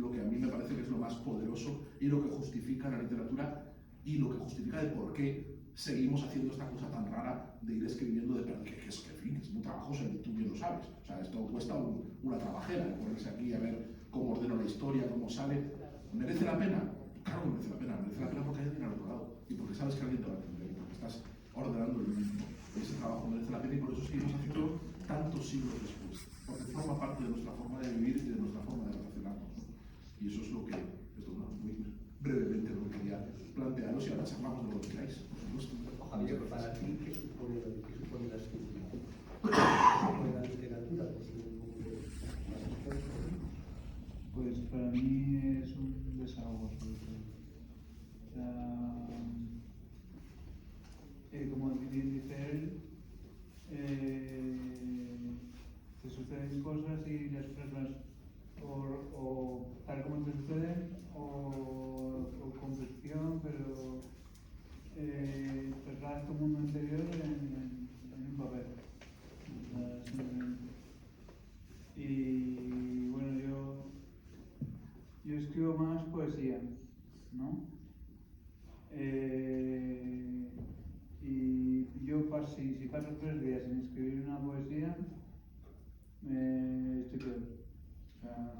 [SPEAKER 8] que a mí me parece que es lo más poderoso y lo que justifica la literatura y lo que justifica de por qué seguimos haciendo esta cosa tan rara de ir escribiendo que es muy trabajoso, y tú bien lo sabes. O sea, esto cuesta una trabajera, de ponerse aquí a ver cómo ordeno la historia, cómo sale. ¿Merece la pena? Claro que merece la pena porque hay alguien al otro lado y porque sabes que alguien te va a entender y porque estás ordenando el mundo. Ese trabajo merece la pena y por eso seguimos haciendo tantos siglos después, porque forma parte de nuestra forma de vivir y de nuestra forma de relacionarnos, ¿no? Y eso es lo que, muy brevemente lo que quería plantearos, y ahora charlamos de lo que queráis, por supuesto.
[SPEAKER 3] Javier, para ti, ¿qué supone la escritura? ¿Qué supone la literatura?
[SPEAKER 9] Pues para mí es un desahogo, sobre todo. O sea, como bien dice él, te suceden cosas y las expresas o tal como te suceden o con ficción, pero trasladas tu mundo interior en un papel. O sea, simplemente. Y bueno, yo escribo más poesía, ¿no? Y yo si paso 3 días sin escribir una poesía, estoy peor. O sea,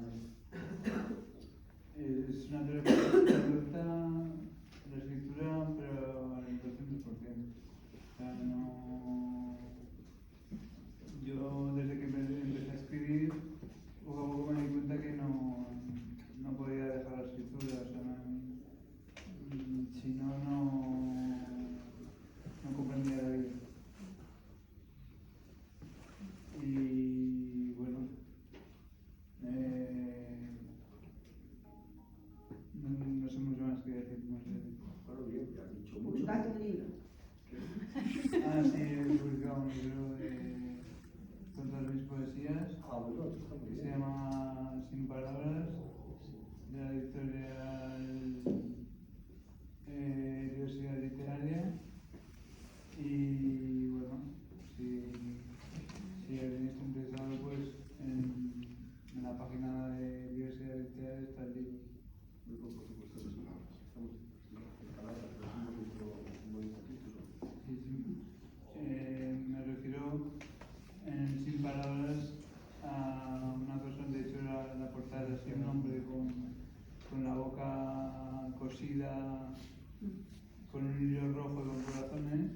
[SPEAKER 9] con un hilo rojo y con corazones,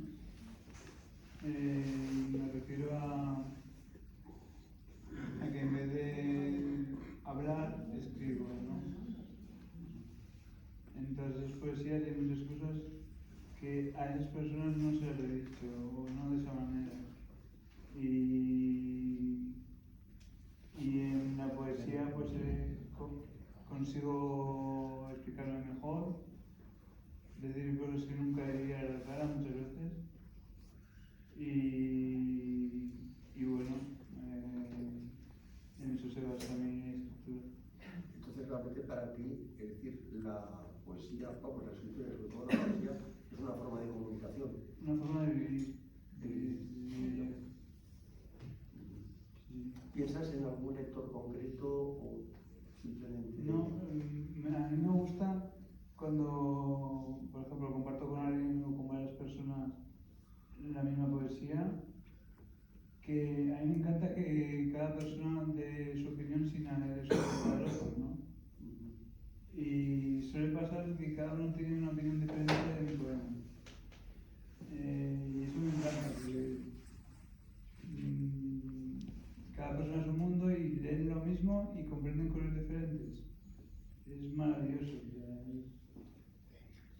[SPEAKER 9] me refiero a que en vez de hablar, escribo, ¿no? Entonces, poesías hay muchas cosas que a esas personas no se les he dicho, o no de esa manera. Y en la poesía, pues consigo explicarme mejor, decir cosas que nunca diría a la cara muchas veces. Y bueno, en eso se basa mi escritura.
[SPEAKER 3] Entonces, realmente para ti, es decir, la poesía, vamos, la escritura, sobre todo la poesía, es una forma de comunicación.
[SPEAKER 9] Una forma de vivir.
[SPEAKER 3] ¿Piensas en algún lector concreto o simplemente...?
[SPEAKER 9] No, a mí me gusta cuando, por ejemplo, comparto con alguien o con varias personas la misma poesía, que a mí me encanta que cada persona dé su opinión sin haber escuchado al otro, ¿no? Y suele pasar que cada uno tiene una opinión diferente de mi poema. Y eso me encanta, porque cada persona es un mundo y leen lo mismo y comprenden cosas diferentes. Es maravilloso.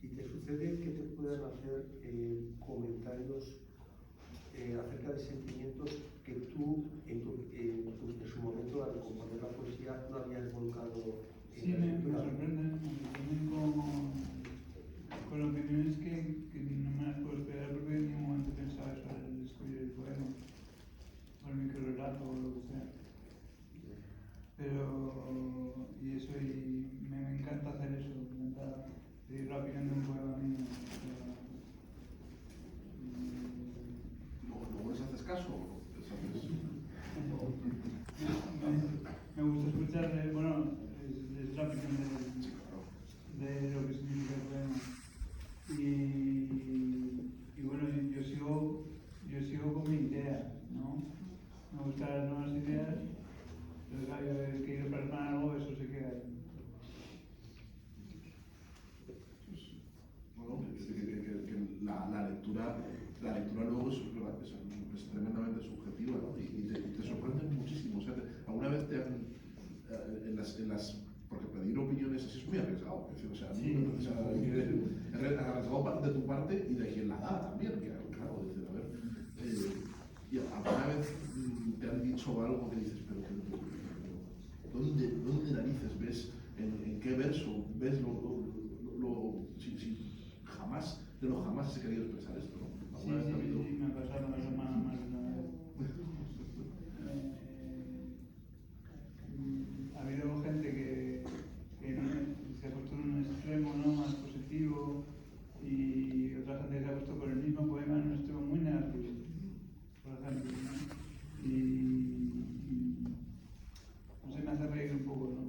[SPEAKER 3] ¿Y te sucede que te puedan hacer comentarios acerca de sentimientos que tú en su momento al componer la poesía no habías volcado en
[SPEAKER 9] Sí,
[SPEAKER 3] la
[SPEAKER 9] me
[SPEAKER 3] escritura?
[SPEAKER 9] sorprenden con opiniones que no me las puedo esperar porque en ningún momento pensaba eso al escribir el poema, o el microrelato o lo que sea. Pero, y eso, y me encanta hacer eso, me encanta pedir la opinión de un poema mío.
[SPEAKER 8] ¿Luego les haces caso?
[SPEAKER 9] Me gusta escuchar, bueno, es la opinión de lo que significa el poema. Y bueno, yo sigo con mi idea, ¿no? Me gustan las nuevas ideas, pero claro, yo quiero plasmar algo, eso se queda ahí.
[SPEAKER 8] Bueno, que la lectura luego es tremendamente subjetiva, ¿no? Y te sorprende muchísimo. O sea, ¿alguna vez te han, porque pedir opiniones así es muy arriesgado? O sea,
[SPEAKER 9] Sí.
[SPEAKER 8] o sea, es arriesgado de tu parte y de quien la da también, claro, dices, a ver. Y alguna vez te han dicho algo que dices, pero ¿dónde narices ves, en qué verso ves si jamás, de lo jamás he querido expresar esto, ¿no?
[SPEAKER 9] Sí, me ha pasado más de una vez. Ha habido gente que se ha puesto en un extremo, ¿no?, más positivo, y otra gente que se ha puesto por el mismo poema en un extremo muy negativo, por ejemplo, ¿no? Y no sé, me hace reír un poco, ¿no?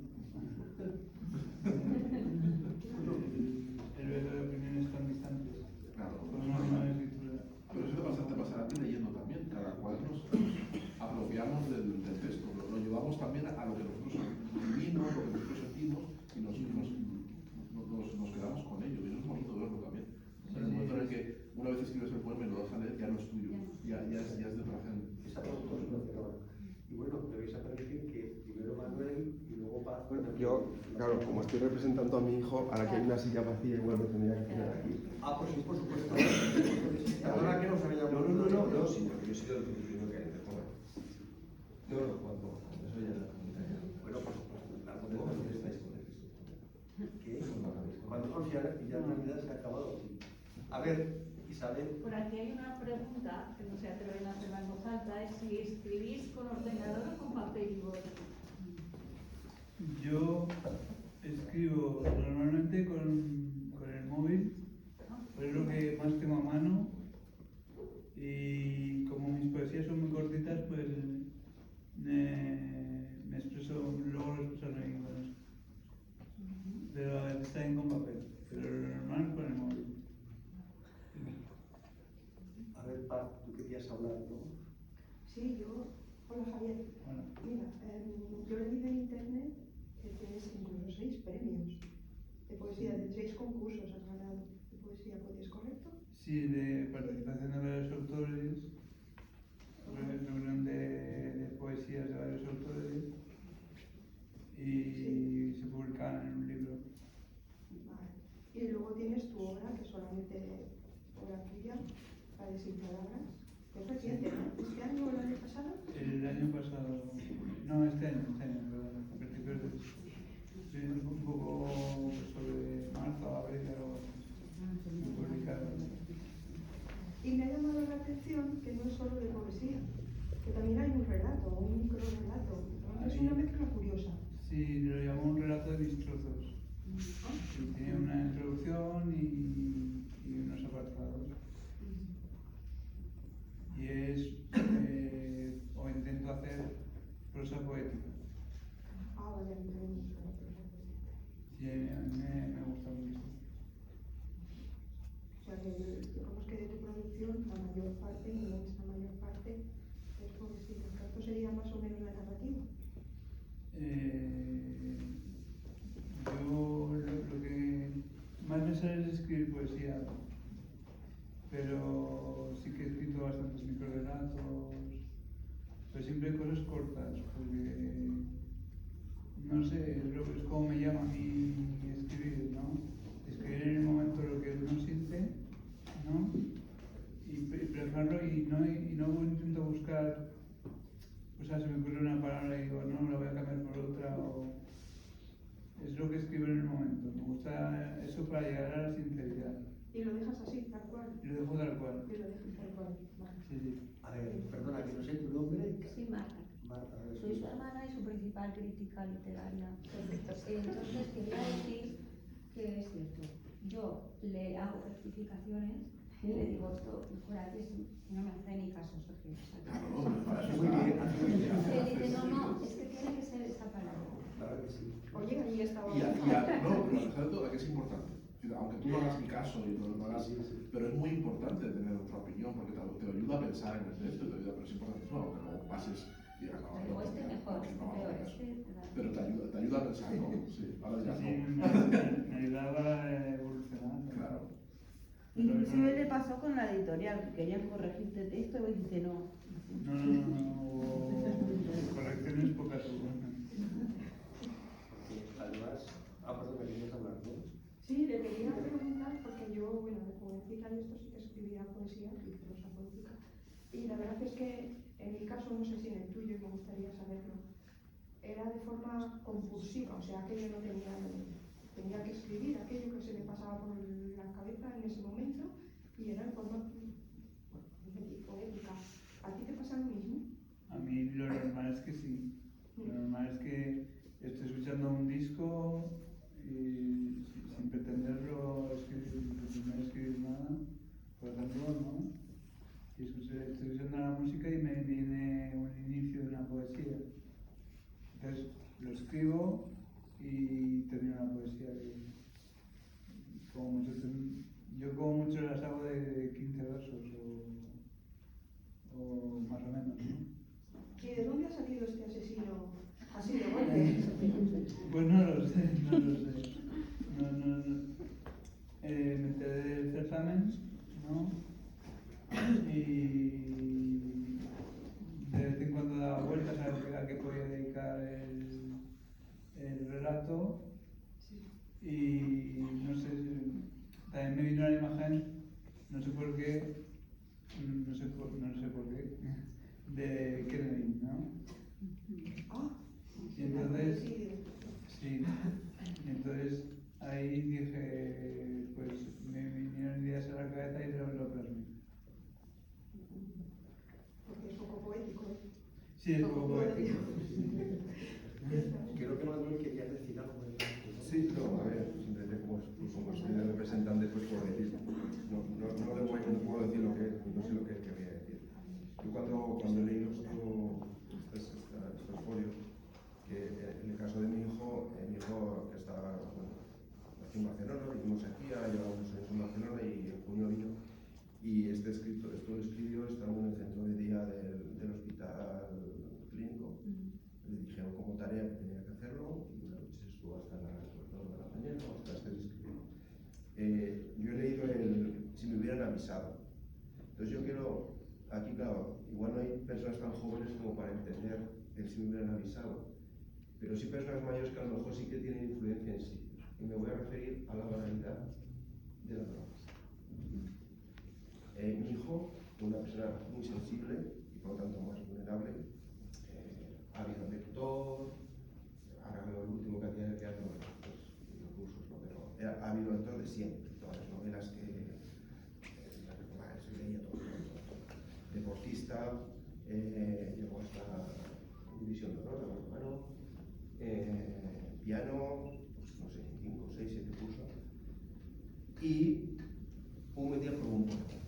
[SPEAKER 9] El ver de opiniones tan distantes.
[SPEAKER 8] Claro,
[SPEAKER 9] Con una misma escritura.
[SPEAKER 8] pero eso te pasará a ti leyendo también. Cada cual nos apropiamos del texto, lo llevamos también a lo que nosotros vivimos, lo que nosotros sentimos y nos quedamos con ello. Y eso es bonito verlo también. En el momento en el que una vez escribes el poema y lo dejas leer, ya no es tuyo, ya es de otra gente.
[SPEAKER 3] Exacto. Y bueno, me vais a permitir que primero Manuel y luego Paz.
[SPEAKER 6] Bueno, yo, claro, como estoy representando a mi hijo, ahora que hay una silla vacía, igual me tendría que quedar aquí.
[SPEAKER 3] Ah, pues sí, por supuesto. Perdona que no sabía.
[SPEAKER 6] No, señor, yo he sido el primero que interponga. No, cuando eso ya...
[SPEAKER 3] Bueno, pues claro,
[SPEAKER 6] ¿Dónde estáis con el texto?
[SPEAKER 3] ¿qué? Cuando no, ya en realidad se ha acabado. A ver, Isabel.
[SPEAKER 4] Por aquí hay una pregunta que no se atreven a hacerla en voz alta, es si escribís con ordenador o con papel y boli.
[SPEAKER 9] Yo escribo normalmente con el móvil, pero es lo que más tengo a mano, y como mis poesías son muy cortitas, pues me expreso, luego lo expreso bien con eso. Pero a veces también con papel, pero lo normal con el móvil.
[SPEAKER 3] A ver, Paz, tú querías hablar, ¿no?
[SPEAKER 10] Sí, yo. Hola, Javier.
[SPEAKER 9] Bueno.
[SPEAKER 10] Mira,
[SPEAKER 9] varios autores y se publicaban en un libro.
[SPEAKER 10] Vale. Y luego tienes tu obra, que solamente obra tuya, la de Sin Palabras, que es reciente, ¿no? ¿Este año o el año pasado?
[SPEAKER 9] El año pasado, no, este año, perdón, a principios de un poco sobre marzo, abril, algo así, publicado.
[SPEAKER 10] Y me ha llamado la atención que no es solo de poesía, que también hay un relato, un microrelato. ¿No? Es una mezcla curiosa.
[SPEAKER 9] Sí, lo llamo un relato de mis trozos. Y tiene una introducción y unos apartados. Y es, o intento hacer prosa poética.
[SPEAKER 10] Ah, vale, me gusta.
[SPEAKER 9] Sí, a mí me gusta mucho.
[SPEAKER 10] O sea, que digamos que de tu producción, la mayor parte, inmensa mayor parte, es poesía. ¿Cuánto sería más o menos la narrativa?
[SPEAKER 9] Yo lo que más me sale es escribir poesía, pero sí que he escrito bastantes microrelatos, pero siempre cosas cortas, porque no sé, es como me llama a mí escribir, ¿no? Escribir en el momento lo que uno siente, ¿no? Y plasmarlo y no intento buscar, o sea, se me ocurre una palabra y digo, no, la voy a cambiar por otra, o es lo que escribo en el momento. Me gusta eso para llegar a la sinceridad.
[SPEAKER 10] Y lo dejas así, tal cual.
[SPEAKER 9] Y lo dejo tal cual.
[SPEAKER 10] Y lo dejas tal cual. Vale.
[SPEAKER 9] Sí, sí.
[SPEAKER 3] A ver, perdona, que no sé tu nombre.
[SPEAKER 5] Sí, Marta.
[SPEAKER 3] Marta, a ver,
[SPEAKER 5] Soy su hermana y su principal crítica literaria. Entonces quería decir que es cierto. Yo le hago rectificaciones y le digo esto mejor aquí, si no me hace ni caso, Sergio.
[SPEAKER 8] Claro, me parece
[SPEAKER 3] Muy bien, hace muy bien.
[SPEAKER 5] Y dice, no, es que tiene que ser esa palabra.
[SPEAKER 3] Claro que sí.
[SPEAKER 10] Oye, ahí estaba.
[SPEAKER 8] no, pero a pesar de todo, que es importante. Aunque tú no hagas mi caso y no lo hagas,
[SPEAKER 3] Sí, sí.
[SPEAKER 8] pero es muy importante tener otra opinión porque te ayuda a pensar en el texto, te ayuda, pero es importante, no, que luego pases y digas, no,
[SPEAKER 5] Digo, este mejor, este
[SPEAKER 8] no,
[SPEAKER 5] peor,
[SPEAKER 8] eso.
[SPEAKER 5] este...
[SPEAKER 8] Pero te ayuda a pensar, ¿no? Sí, ahora dirás,
[SPEAKER 9] Sí,
[SPEAKER 8] no.
[SPEAKER 9] me ayudaba a evolucionar.
[SPEAKER 8] Claro.
[SPEAKER 11] Inclusive le pasó con la editorial, que querían corregirte texto y vos dijiste no.
[SPEAKER 9] No, correcciones pocas hubo.
[SPEAKER 3] Porque además, perdón, me querías hablar, ¿no?
[SPEAKER 10] Sí, le quería preguntar, porque yo, bueno, de jovencita y esto sí que escribía poesía y prosa poética. Y la verdad es que en mi caso, no sé si en el tuyo, y me gustaría saberlo, era de forma compulsiva, o sea, aquello no tenía que escribir aquello que se me pasaba por la cabeza en ese momento y era de forma poética. ¿A ti te pasa lo mismo?
[SPEAKER 9] A mí lo normal es que sí. Lo normal es que estoy escuchando un disco y sin pretenderlo sin pretender escribir nada, por ejemplo, ¿no? Y estoy escuchando la música y me viene un inicio de una poesía. Entonces lo escribo y termino la poesía. Yo como mucho las hago de 15 versos o más o menos, ¿no?
[SPEAKER 10] ¿Y de dónde ha salido este asesino así de golpe?
[SPEAKER 9] Pues no lo sé. Me enteré del certamen, ¿no? Y de vez en cuando daba vueltas a qué podía dedicar el relato. Y no sé, también me vino la imagen, no sé por qué, de Kennedy, ¿no?
[SPEAKER 10] Ah,
[SPEAKER 9] Y entonces, sí, y entonces ahí dije, pues me vinieron ideas a la cabeza y lo plasmé.
[SPEAKER 10] porque es poco poético, ¿eh?
[SPEAKER 9] Sí, es poco poético.
[SPEAKER 3] Creo que Manuel quería decir algo de esto, ¿no?
[SPEAKER 6] Sí, no, a ver, simplemente como soy el representante, pues por decir, no puedo decir lo que, no sé lo que él quería decir. Yo cuando he leído estos folios, que en el caso de mi hijo que estaba, bueno, nació en Barcelona, vivimos aquí, llevamos años en Barcelona y en junio vino, y esto lo escribió estando en el centro de día del hospital clínico. Le dijeron como tarea que tenía que hacerlo y una noche se estuvo hasta las 2 de la mañana o hasta este escribiendo. Yo he leído si me hubieran avisado. Entonces yo quiero, aquí claro, igual no hay personas tan jóvenes como para entender si me hubieran avisado. Pero sí personas mayores que a lo mejor sí que tienen influencia en sí. Y me voy a referir a la banalidad de las drogas. Mi hijo, una persona muy sensible y por lo tanto más vulnerable, hábil lector, ahora lo último que hacía en el teatro, pues, los cursos, ¿no? Pero era hábil lector de siempre, todas las novelas que leía todo. Deportista, llegó hasta División de Honor, de mano, piano, pues no sé, 5, 6, 7 cursos. Y un buen día probó un porro.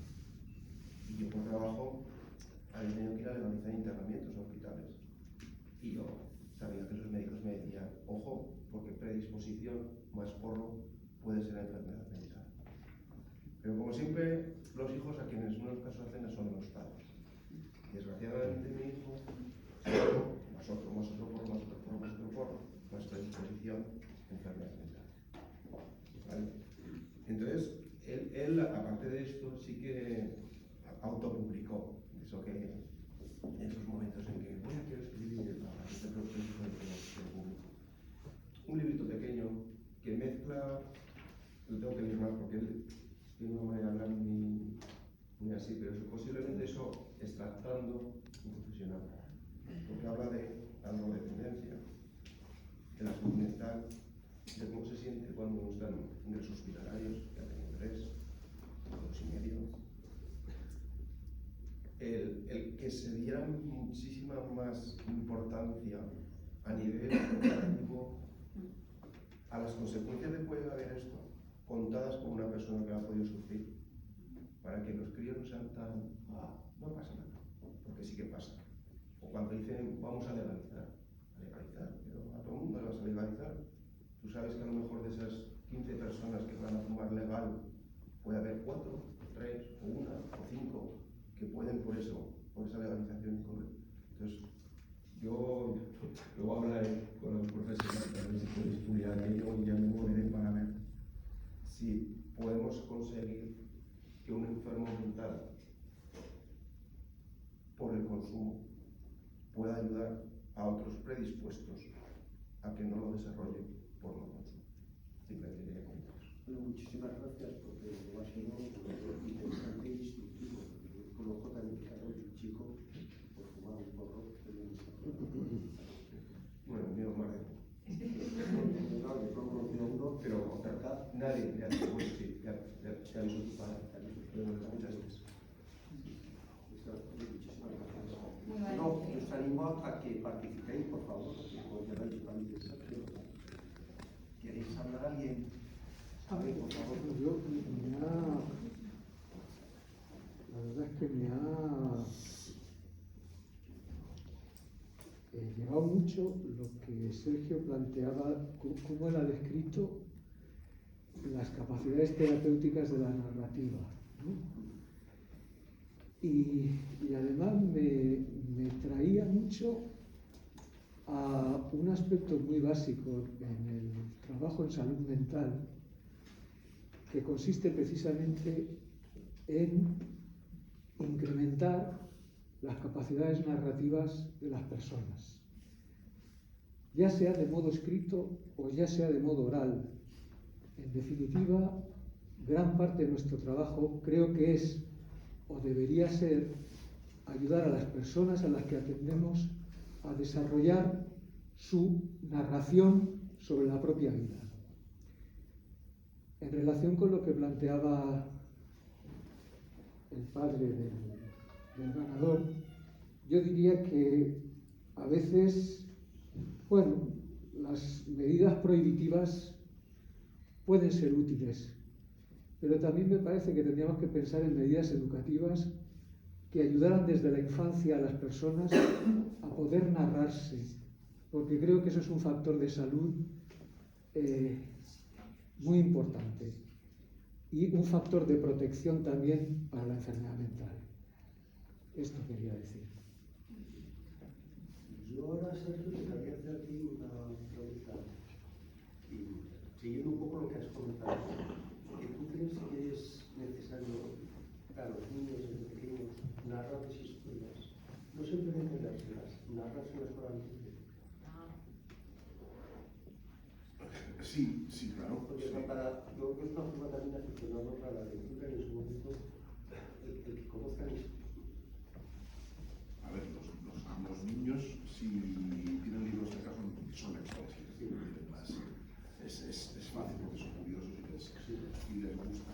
[SPEAKER 6] Y yo por trabajo había tenido que ir a legalizar internamientos a hospitales. Y yo sabía que los médicos me decían, ojo, porque predisposición más porro puede ser la enfermedad mental. Pero como siempre, los hijos a quienes menos caso hacen son los padres. Desgraciadamente mi hijo, más otro porro, más predisposición, enfermedad mental. ¿Vale? Entonces, él, aparte de esto, sí que autopublicó, eso que en esos momentos en que voy a quiero escribir para este proceso del público. Un librito pequeño que mezcla, lo tengo que leer más porque él tiene una manera de hablar muy así, pero posiblemente eso extractando un profesional, porque habla de la drogodependencia, de la salud mental, de cómo se siente cuando nos dan ingresos hospitalarios, ya tengo 3, 2,5. El que se diera muchísima más importancia a nivel educativo a las consecuencias que puede haber esto, contadas por una persona que lo ha podido sufrir, para que los críos no sean tan, no pasa nada, porque sí que pasa. O cuando dicen, vamos a legalizar, pero a todo el mundo le vas a legalizar. Tú sabes que a lo mejor de esas 15 personas que van a fumar legal, puede haber 4, 3, o 1, o 5 que pueden por eso, por esa legalización correr. Entonces, yo luego hablaré con los profesionales para ver si puedo estudiar ello y ya me moveré para ver si podemos conseguir que un enfermo mental por el consumo pueda ayudar a otros predispuestos a que no lo desarrollen por no consumo. Simplemente quería comentar eso.
[SPEAKER 3] Bueno, muchísimas gracias porque ha sido interesante y instructivo. Conozco también el caso de un chico por fumar un porro que no está
[SPEAKER 6] bueno, mío más de
[SPEAKER 3] no he conocido uno,
[SPEAKER 6] pero nadie le ha dicho, bueno, sí, ya avisó tu padre, muchas veces.
[SPEAKER 3] Muchísimas gracias. No, os animo a que participéis, por favor, como ya lo he dicho también. ¿Queréis hablar a alguien?
[SPEAKER 12] A ver, por favor. Yo la verdad es que me ha llegado mucho lo que Sergio planteaba, cómo él ha descrito las capacidades terapéuticas de la narrativa, ¿no? Y además me traía mucho a un aspecto muy básico en el trabajo en salud mental, que consiste precisamente en incrementar las capacidades narrativas de las personas, ya sea de modo escrito o ya sea de modo oral. En definitiva, gran parte de nuestro trabajo creo que es, o debería ser, ayudar a las personas a las que atendemos a desarrollar su narración sobre la propia vida. En relación con lo que planteaba el padre del ganador, yo diría que a veces, bueno, las medidas prohibitivas pueden ser útiles, pero también me parece que tendríamos que pensar en medidas educativas que ayudaran desde la infancia a las personas a poder narrarse, porque creo que eso es un factor de salud muy importante y un factor de protección también para la enfermedad mental. Esto quería decir.
[SPEAKER 3] Yo ahora, Sergio, te quería hacer a ti una pregunta, y siguiendo un poco lo que has comentado, que tú crees que es necesario para los niños desde pequeños narrarles historias, no simplemente leérselas, narrárselas oralmente,
[SPEAKER 8] Sí, sí, claro.
[SPEAKER 3] Porque
[SPEAKER 8] Sí.
[SPEAKER 3] yo creo que es una forma también de aficionarnos a la lectura y en su momento el que conozcan esto.
[SPEAKER 8] A ver, los niños, si tienen libros de casa, son lectores, es decir, más, es fácil porque son curiosos y les gusta.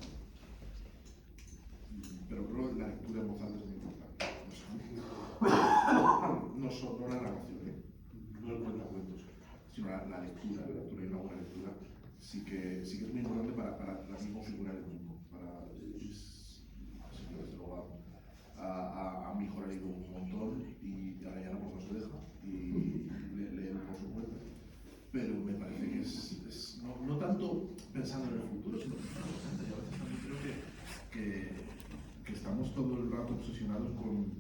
[SPEAKER 8] Pero creo que la lectura en voz alta es muy importante. No la narración, no el cuentacuentos, sino la lectura y una buena lectura sí que es muy importante para la misma configurar el mundo. Así que desde luego a mi hijo le ha leído un montón y ahora ya no se deja y lee por su cuenta. Pero me parece que no tanto pensando en el futuro, sino pensando en el presente. Y a veces también creo que estamos todo el rato obsesionados con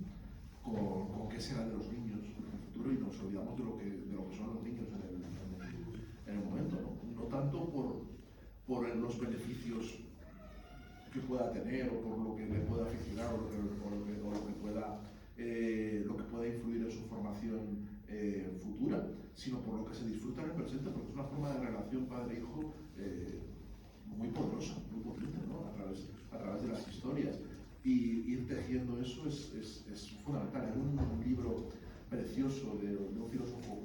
[SPEAKER 8] qué será de los niños en el futuro y nos olvidamos de lo que son los niños en el momento, no tanto por los beneficios que pueda tener o por lo que le pueda aficionar o lo que pueda influir en su formación futura, sino por lo que se disfruta en el presente, porque es una forma de relación padre-hijo muy poderosa, muy potente, ¿no? a través de las historias. Y ir tejiendo eso es fundamental. Hay un libro precioso de un filósofo,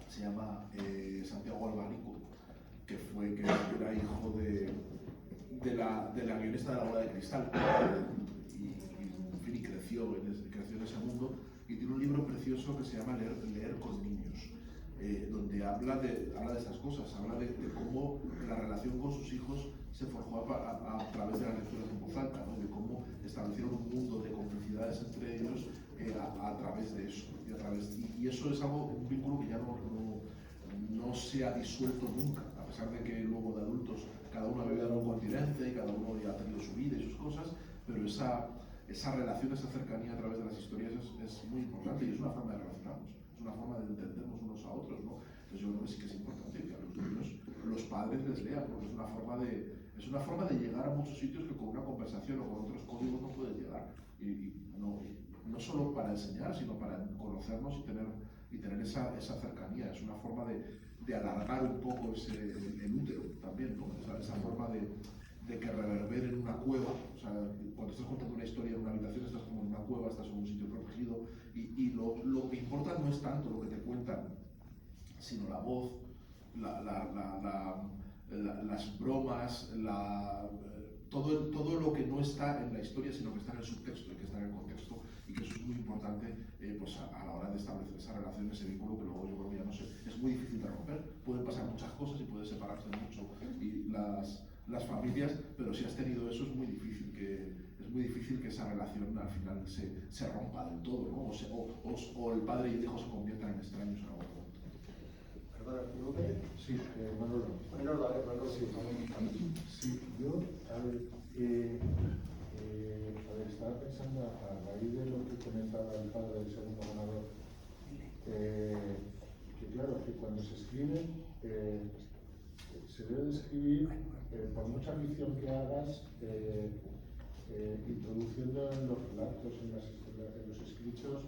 [SPEAKER 8] se llama Santiago Albarrico, que era hijo de la guionista de La Bola de Cristal y creció en ese mundo, y tiene un libro precioso que se llama Leer con niños, donde habla de estas cosas, habla de cómo la relación con sus hijos se forjó a través de las lecturas en voz alta, ¿no? De cómo establecieron un mundo de complicidades entre ellos a través de eso. Y eso es un vínculo que ya no se ha disuelto nunca, a pesar de que luego de adultos cada uno ha vivido en un continente y cada uno ya ha tenido su vida y sus cosas, pero esa relación, esa cercanía a través de las historias es muy importante y es una forma de relacionarnos, es una forma de entendernos unos a otros, ¿no? Entonces yo creo que sí que es importante que a los niños los padres les lean, porque es una forma de llegar a muchos sitios que con una conversación o con otros códigos no puedes llegar. Y no solo para enseñar, sino para conocernos y tener esa cercanía. Es una forma de alargar un poco el útero también, ¿no? Esa forma de que reverbere en una cueva. O sea, cuando estás contando una historia en una habitación, estás como en una cueva, estás en un sitio protegido y lo que importa no es tanto lo que te cuentan, sino la voz, las bromas, todo lo que no está en la historia, sino que está en el subtexto y que está en el contexto, y que eso es muy importante pues a la hora de establecer esa relación, ese vínculo que luego yo creo que ya no sé, es muy difícil de romper, pueden pasar muchas cosas y puede separarse mucho y las familias, pero si has tenido eso es muy difícil que esa relación al final se rompa del todo, ¿no? O el padre y el hijo se conviertan en extraños en algún momento.
[SPEAKER 1] Sí, Manolo. Sí, yo, estaba pensando a raíz de lo que comentaba el padre del segundo ganador, que claro, que cuando se escribe, se debe de escribir, por mucha ficción que hagas, introduciendo en los relatos, en los escritos,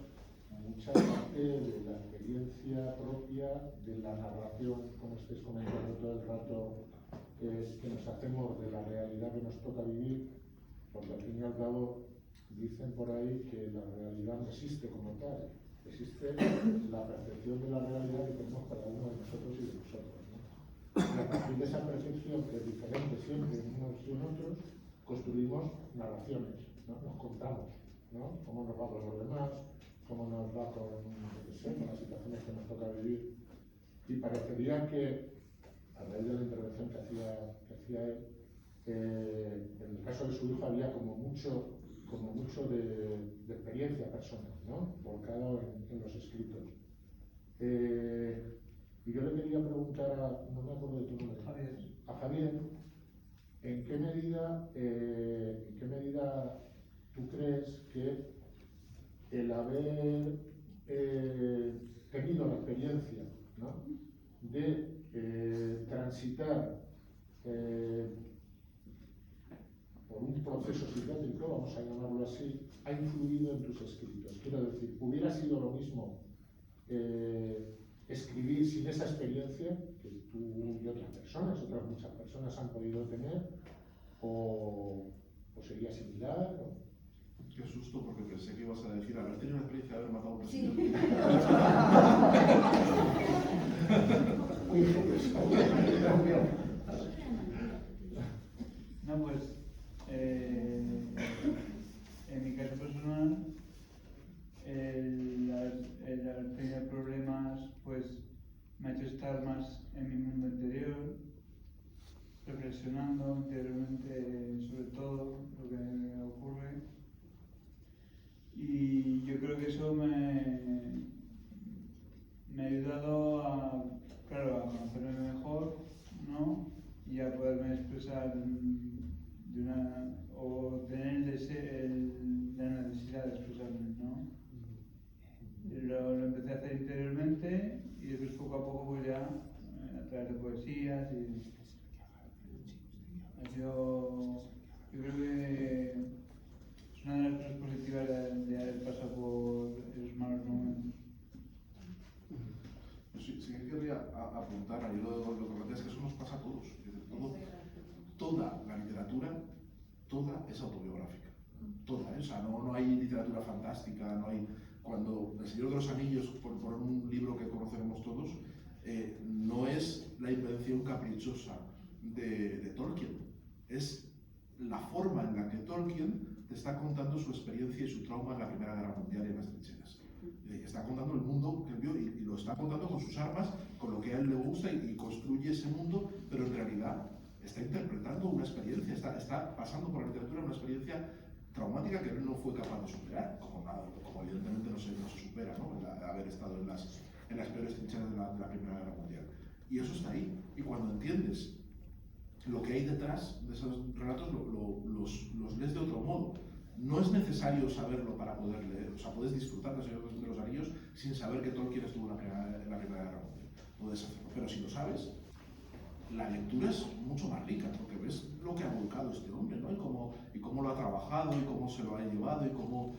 [SPEAKER 1] mucha parte de la experiencia propia, de la narración, como estáis comentando todo el rato, que nos hacemos de la realidad que nos toca vivir, porque al fin y al cabo dicen por ahí que la realidad no existe como tal, existe la percepción de la realidad que tenemos cada uno de nosotros y de nosotros, ¿no? Y a partir de esa percepción, que es diferente siempre en unos y en otros, construimos narraciones, ¿no? Nos contamos, ¿no? Cómo nos va con los demás, cómo nos va con las situaciones que nos toca vivir. Y parecería que, a raíz de la intervención que hacía él, en el caso de su hijo había como mucho de experiencia personal, ¿no? Volcado en los escritos. Y yo le quería preguntar no me acuerdo de tu nombre, a Javier, ¿en qué medida tú crees que el haber tenido la experiencia, ¿no? De transitar por un proceso psiquiátrico, vamos a llamarlo así, ha influido en tus escritos? Quiero decir, ¿hubiera sido lo mismo
[SPEAKER 13] escribir sin esa experiencia que tú y otras muchas personas han podido tener, o sería similar, ¿no?
[SPEAKER 8] Qué susto, porque pensé que ibas a decir haber tenido la experiencia de haber matado a un
[SPEAKER 5] Sí.
[SPEAKER 8] presidente.
[SPEAKER 9] No, pues, en mi caso personal, el haber tenido problemas, pues, me ha hecho estar más en mi mundo interior, reflexionando interiormente sobre todo lo que me ocurre. Y yo creo que eso me ha ayudado a conocerme mejor, ¿no? Y a poderme expresar o tener la necesidad de expresarme, ¿no? Lo empecé a hacer interiormente y después poco a poco pues ya a través de poesías y ha sido, yo creo que es una de las cosas positivas de haber pasado por esos malos momentos.
[SPEAKER 8] Sí que querría apuntar ahí lo que planteas, que eso nos pasa a todos. Toda la literatura, toda es autobiográfica. Toda, ¿eh? O sea, no hay literatura fantástica, no hay... Cuando El Señor de los Anillos, por un libro que conoceremos todos, no es la invención caprichosa de Tolkien, es la forma en la que Tolkien te está contando su experiencia y su trauma en la Primera Guerra Mundial y en las trincheras. Está contando el mundo que vio y lo está contando con sus armas, con lo que a él le gusta y construye ese mundo, pero en realidad está interpretando una experiencia, está pasando por la literatura una experiencia traumática que él no fue capaz de superar, como evidentemente no se supera, ¿no? Haber estado en las peores trincheras de la Primera Guerra Mundial. Y eso está ahí. Y cuando entiendes lo que hay detrás de esos relatos, los lees de otro modo. No es necesario saberlo para poder leer, o sea, puedes disfrutar de Señor de los Anillos sin saber que Tolkien estuvo en la Primera Guerra Mundial. Puedes hacerlo, pero si lo sabes, la lectura es mucho más rica, porque ves lo que ha volcado este hombre, ¿no? Y cómo lo ha trabajado, y cómo se lo ha llevado, y cómo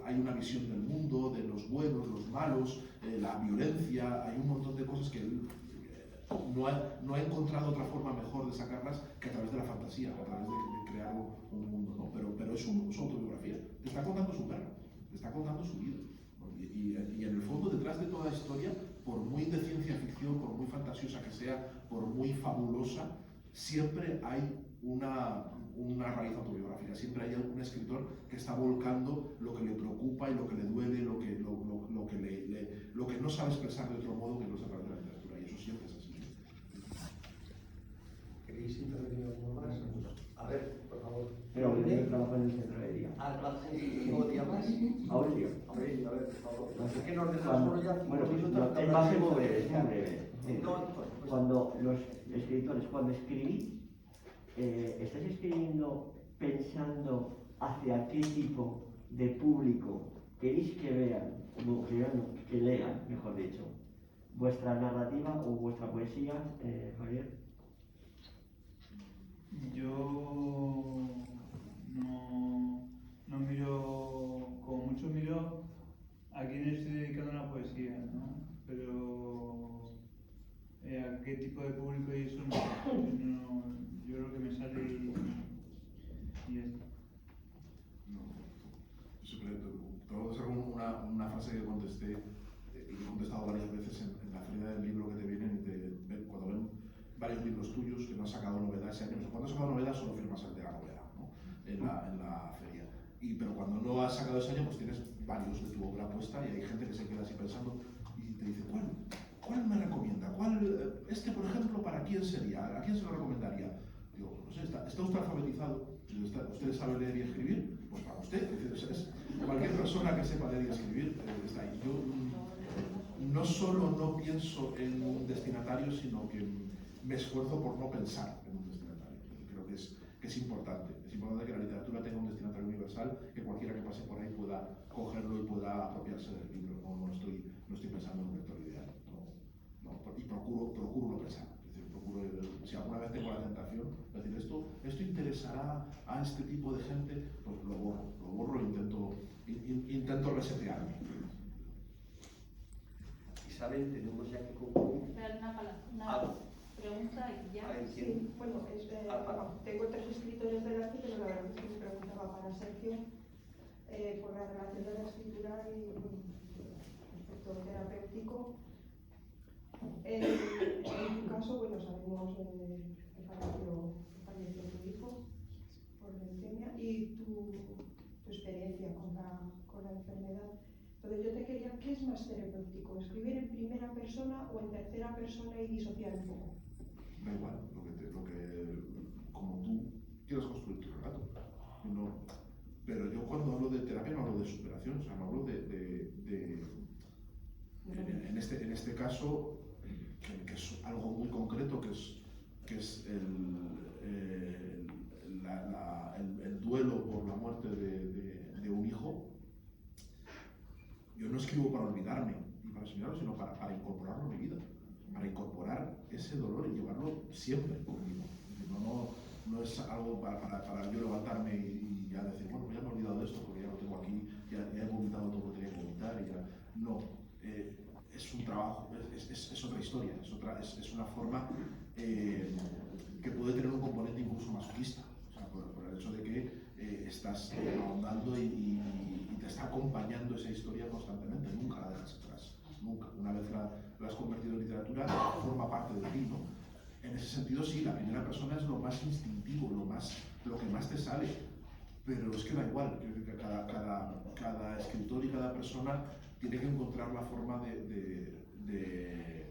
[SPEAKER 8] hay una visión del mundo, de los buenos, los malos, la violencia, hay un montón de cosas que él no ha encontrado otra forma mejor de sacarlas que a través de la fantasía, a través de crear un mundo, ¿no? Pero es su autobiografía, te está contando su perro, te está contando su vida. Y en el fondo, detrás de toda historia, por muy de ciencia ficción, por muy fantasiosa que sea, por muy fabulosa, siempre hay una raíz autobiográfica, siempre hay un escritor que está volcando lo que le preocupa y lo que le duele, lo que no sabe expresar de otro modo que no es a través de la literatura, y eso siempre es así.
[SPEAKER 3] ¿Queréis intervenir algo más? A ver, por favor.
[SPEAKER 14] Pero yo trabajo en el centro de día.
[SPEAKER 3] Ah, trabajas en ¿cómo te llamas?
[SPEAKER 14] Aurelio.
[SPEAKER 3] Aurelio, a ver, por favor. No sé qué nos dejas solo ya 5
[SPEAKER 14] Bueno,
[SPEAKER 3] minutos.
[SPEAKER 14] es más muy breve, es muy breve.
[SPEAKER 3] Pues,
[SPEAKER 14] Cuando los escritores, cuando escribís, ¿estáis escribiendo pensando hacia qué tipo de público queréis que vean, que lean, mejor dicho, vuestra narrativa o vuestra poesía, Javier?
[SPEAKER 9] Yo no miro, como mucho miro a quién estoy dedicando la poesía, ¿no? Pero a qué tipo de público y eso no, yo creo que me sale y ya está.
[SPEAKER 8] Tengo que hacer una frase que contesté y he contestado varias veces en la feria del libro que te vienen y cuando ven varios libros tuyos que no han sacado novedad ese año. Cuando has sacado novedad solo firmas el de la novedad, ¿no? en la feria. Pero cuando no has sacado ese año, pues tienes varios de tu obra puesta y hay gente que se queda así pensando y te dice, ¿cuál me recomienda? Este, por ejemplo, ¿para quién sería? ¿A quién se lo recomendaría? Digo, no sé, ¿está usted alfabetizado? ¿Usted sabe leer y escribir? Pues para usted. Cualquier persona que sepa leer y escribir está ahí. Yo no solo no pienso en un destinatario, sino que me esfuerzo por no pensar en un destinatario. Creo que es importante. Es importante que la literatura tenga un destinatario universal, que cualquiera que pase por ahí pueda cogerlo y pueda apropiarse del libro. No estoy pensando en un lector ideal. Y procuro no pensar. Es decir, si alguna vez tengo la tentación de decir esto interesará a este tipo de gente, pues lo borro e intento resetearme. Y
[SPEAKER 3] Isabel, tenemos ya que concluir.
[SPEAKER 4] Una pregunta y ya.
[SPEAKER 10] Sí, bueno, tengo 3 escritores delante, pero la verdad es que me preguntaba para Sergio por la relación de la escritura y el aspecto terapéutico. En tu caso, bueno, sabemos que falleció tu hijo por leucemia y tu experiencia con la enfermedad. Entonces yo te quería, ¿qué es más terapéutico? ¿Escribir en primera persona o en tercera persona y disociar un poco?
[SPEAKER 8] Da igual, como tú quieras construir tu relato. Pero yo cuando hablo de terapia no hablo de superación, o sea, no hablo en este caso, que es algo muy concreto, que es el duelo por la muerte de un hijo. Yo no escribo para olvidarme y para asimilarlo, sino para incorporarlo a mi vida, para incorporar ese dolor y llevarlo siempre conmigo. No es algo para yo levantarme y ya decir, bueno, ya me he olvidado de esto porque ya lo tengo aquí, ya he vomitado todo lo que tenía que vomitar y ya. No, es un trabajo, es otra historia, es una forma que puede tener un componente incluso masoquista, o sea, por el hecho de que estás ahondando y te está acompañando esa historia constantemente, nunca la dejas atrás, nunca. Una vez la has convertido en literatura, forma parte de ti, ¿no? En ese sentido, sí, la primera persona es lo más instintivo, lo que más te sale, pero es que da igual, cada escritor y cada persona tiene que encontrar la forma de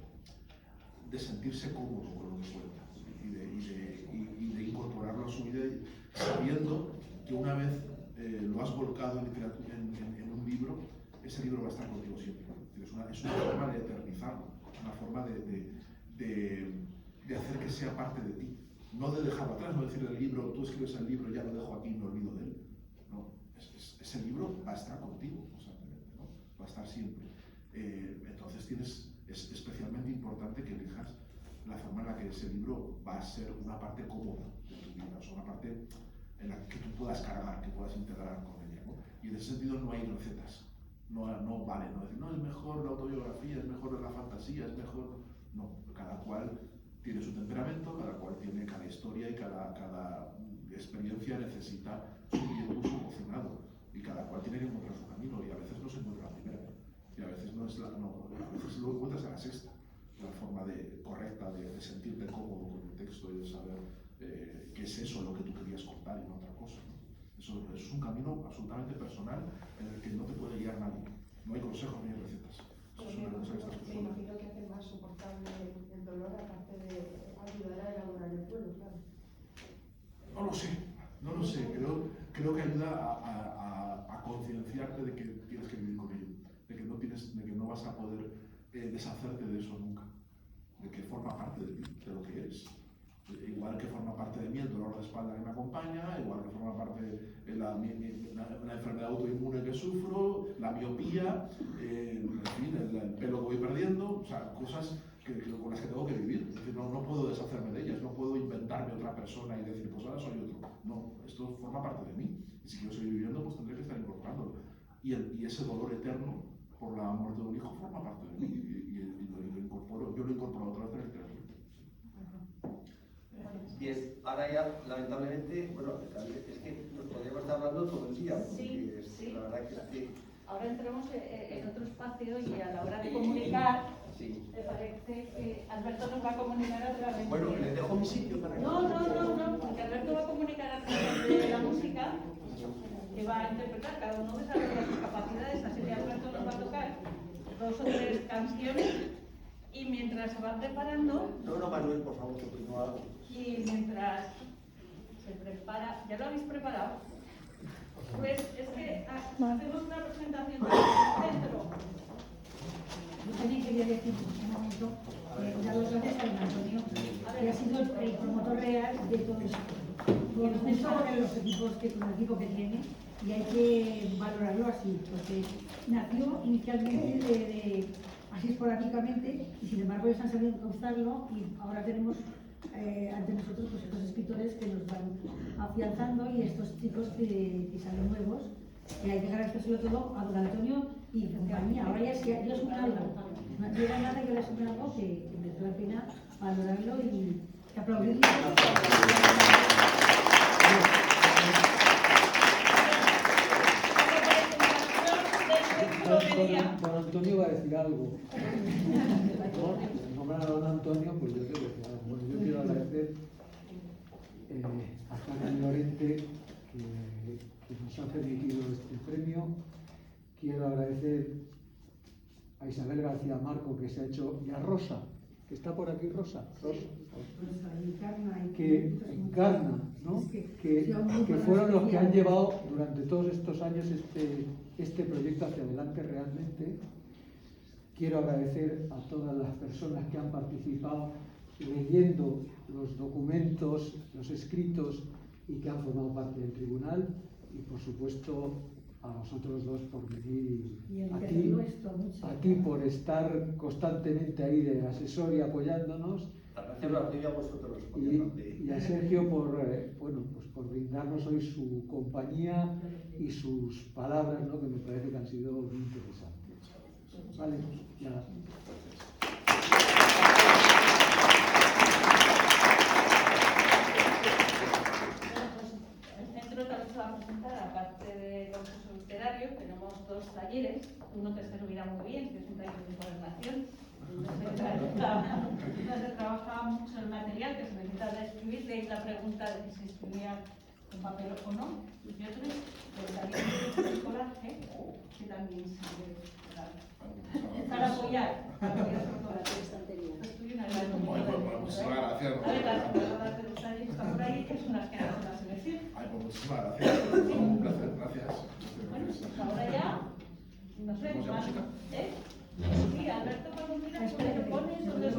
[SPEAKER 8] sentirse cómodo con lo que cuenta y de incorporarlo a su vida, sabiendo que una vez lo has volcado en un libro, ese libro va a estar contigo siempre. Es una forma de eternizarlo, una forma de hacer que sea parte de ti. No de dejarlo atrás, no decir el libro, tú escribes el libro, ya lo dejo aquí y me olvido de él. No, ese libro va a estar contigo constantemente, ¿no? Va a estar siempre. Entonces es especialmente importante que elijas la forma en la que ese libro va a ser una parte cómoda de tu vida, o sea, una parte en la que tú puedas cargar, que puedas integrar con ella, ¿no? Y en ese sentido no hay recetas, no vale, no decir, no, es mejor la autobiografía, es mejor la fantasía, es mejor, no, cada cual tiene su temperamento, cada historia y cada experiencia necesita su impulso emocionado y cada cual tiene que encontrar su camino y a veces no se encuentra la primera y a veces a veces lo encuentras a la sexta, la forma correcta de sentirte cómodo con el texto y de saber qué es eso lo que tú querías contar y no otra cosa, ¿no? Eso es un camino absolutamente personal en el que no te puede guiar nadie, no hay consejos ni hay recetas. Eso es una cosa que estás
[SPEAKER 10] Me imagino que hace más soportable el dolor aparte de ayudar a elaborar el duelo, claro.
[SPEAKER 8] No lo sé, creo que ayuda a concienciarte de que tienes que vivir con ello, de que no vas a poder deshacerte de eso nunca, de que forma parte de ti, de lo que eres. Igual que forma parte de mí el dolor de espalda que me acompaña, igual que forma parte de la enfermedad autoinmune que sufro, la miopía, en fin, el pelo que voy perdiendo, o sea, cosas con las que tengo que vivir. Es decir, no puedo deshacerme de ellas, no puedo inventarme otra persona y decir, pues ahora soy otro. No, esto forma parte de mí. Y si quiero seguir viviendo, pues tendré que estar incorporándolo. Y ese dolor eterno por la muerte de un hijo forma parte de mí. Y lo incorporo, yo lo incorporo a través de la literatura.
[SPEAKER 3] Bien, ahora ya, lamentablemente, bueno, es que nos podríamos estar hablando todo el día, porque
[SPEAKER 4] sí.
[SPEAKER 3] La verdad que es que...
[SPEAKER 4] Ahora entramos en otro espacio y a la hora de comunicar,
[SPEAKER 3] sí.
[SPEAKER 4] me parece que Alberto nos va a comunicar a través de...
[SPEAKER 3] Bueno, le dejo mi sitio para que...
[SPEAKER 4] No, porque Alberto va a comunicar a través de la música que va a interpretar, cada uno desarrolla sus capacidades, así que Alberto nos va a tocar 2 o 3 canciones y mientras se va preparando...
[SPEAKER 3] No, Manuel, por favor, continúa.
[SPEAKER 4] Y mientras se prepara, ¿ya lo habéis preparado? Pues es que hacemos una presentación del centro.
[SPEAKER 2] Yo también quería decir en un momento, dar las gracias a don Antonio, que ha sido el promotor real de todo esto. Porque nos gusta ver los equipos con el equipo que tiene y hay que valorarlo así, porque nació inicialmente así esporádicamente y sin embargo ellos han sabido causarlo y ahora tenemos ante nosotros pues, estos escritores que nos van afianzando y estos chicos que salen nuevos, que hay que agradecer sobre todo a don Antonio y compañía. Ahora ya es un caldo. No era nada que le sume algo que merece la pena valorarlo y aplaudirlo.
[SPEAKER 12] Don Antonio va a decir algo. Nombrar a don Antonio, pues yo quiero decir algo. Bueno, yo quiero agradecer a Carmen Llorente que nos ha permitido este premio. Quiero agradecer a Isabel García Marco, que se ha hecho, y a Rosa, que está por aquí. Rosa, que encarna, ¿no? que fueron los que han llevado durante todos estos años este proyecto hacia adelante realmente. Quiero agradecer a todas las personas que han participado leyendo los documentos, los escritos y que han formado parte del tribunal, y por supuesto a vosotros dos por venir, a ti por estar constantemente ahí de asesor y apoyándonos, y a Sergio por brindarnos hoy su compañía y sus palabras, ¿no? Que me parece que han sido muy interesantes. Vale, ya.
[SPEAKER 4] El centro también se va a presentar, aparte de los usos literarios, tenemos dos talleres. Uno te servirá muy bien, que es un taller de gobernación, donde se trabaja mucho el material que se necesita de escribir, de ahí la pregunta de si se escribía con papel o no. Y otro es el taller de coraje, que también sirve para apoyar
[SPEAKER 8] Muchísimas gracias.
[SPEAKER 4] A ver, las palabras de los talleres que están por ahí, es una que hace la selección.
[SPEAKER 8] Ay, pues muchísimas gracias. Un placer, gracias.
[SPEAKER 4] Bueno, pues ahora ya, no sé, más. Sí, Alberto, cuando miras, ¿dónde lo pones? ¿Dónde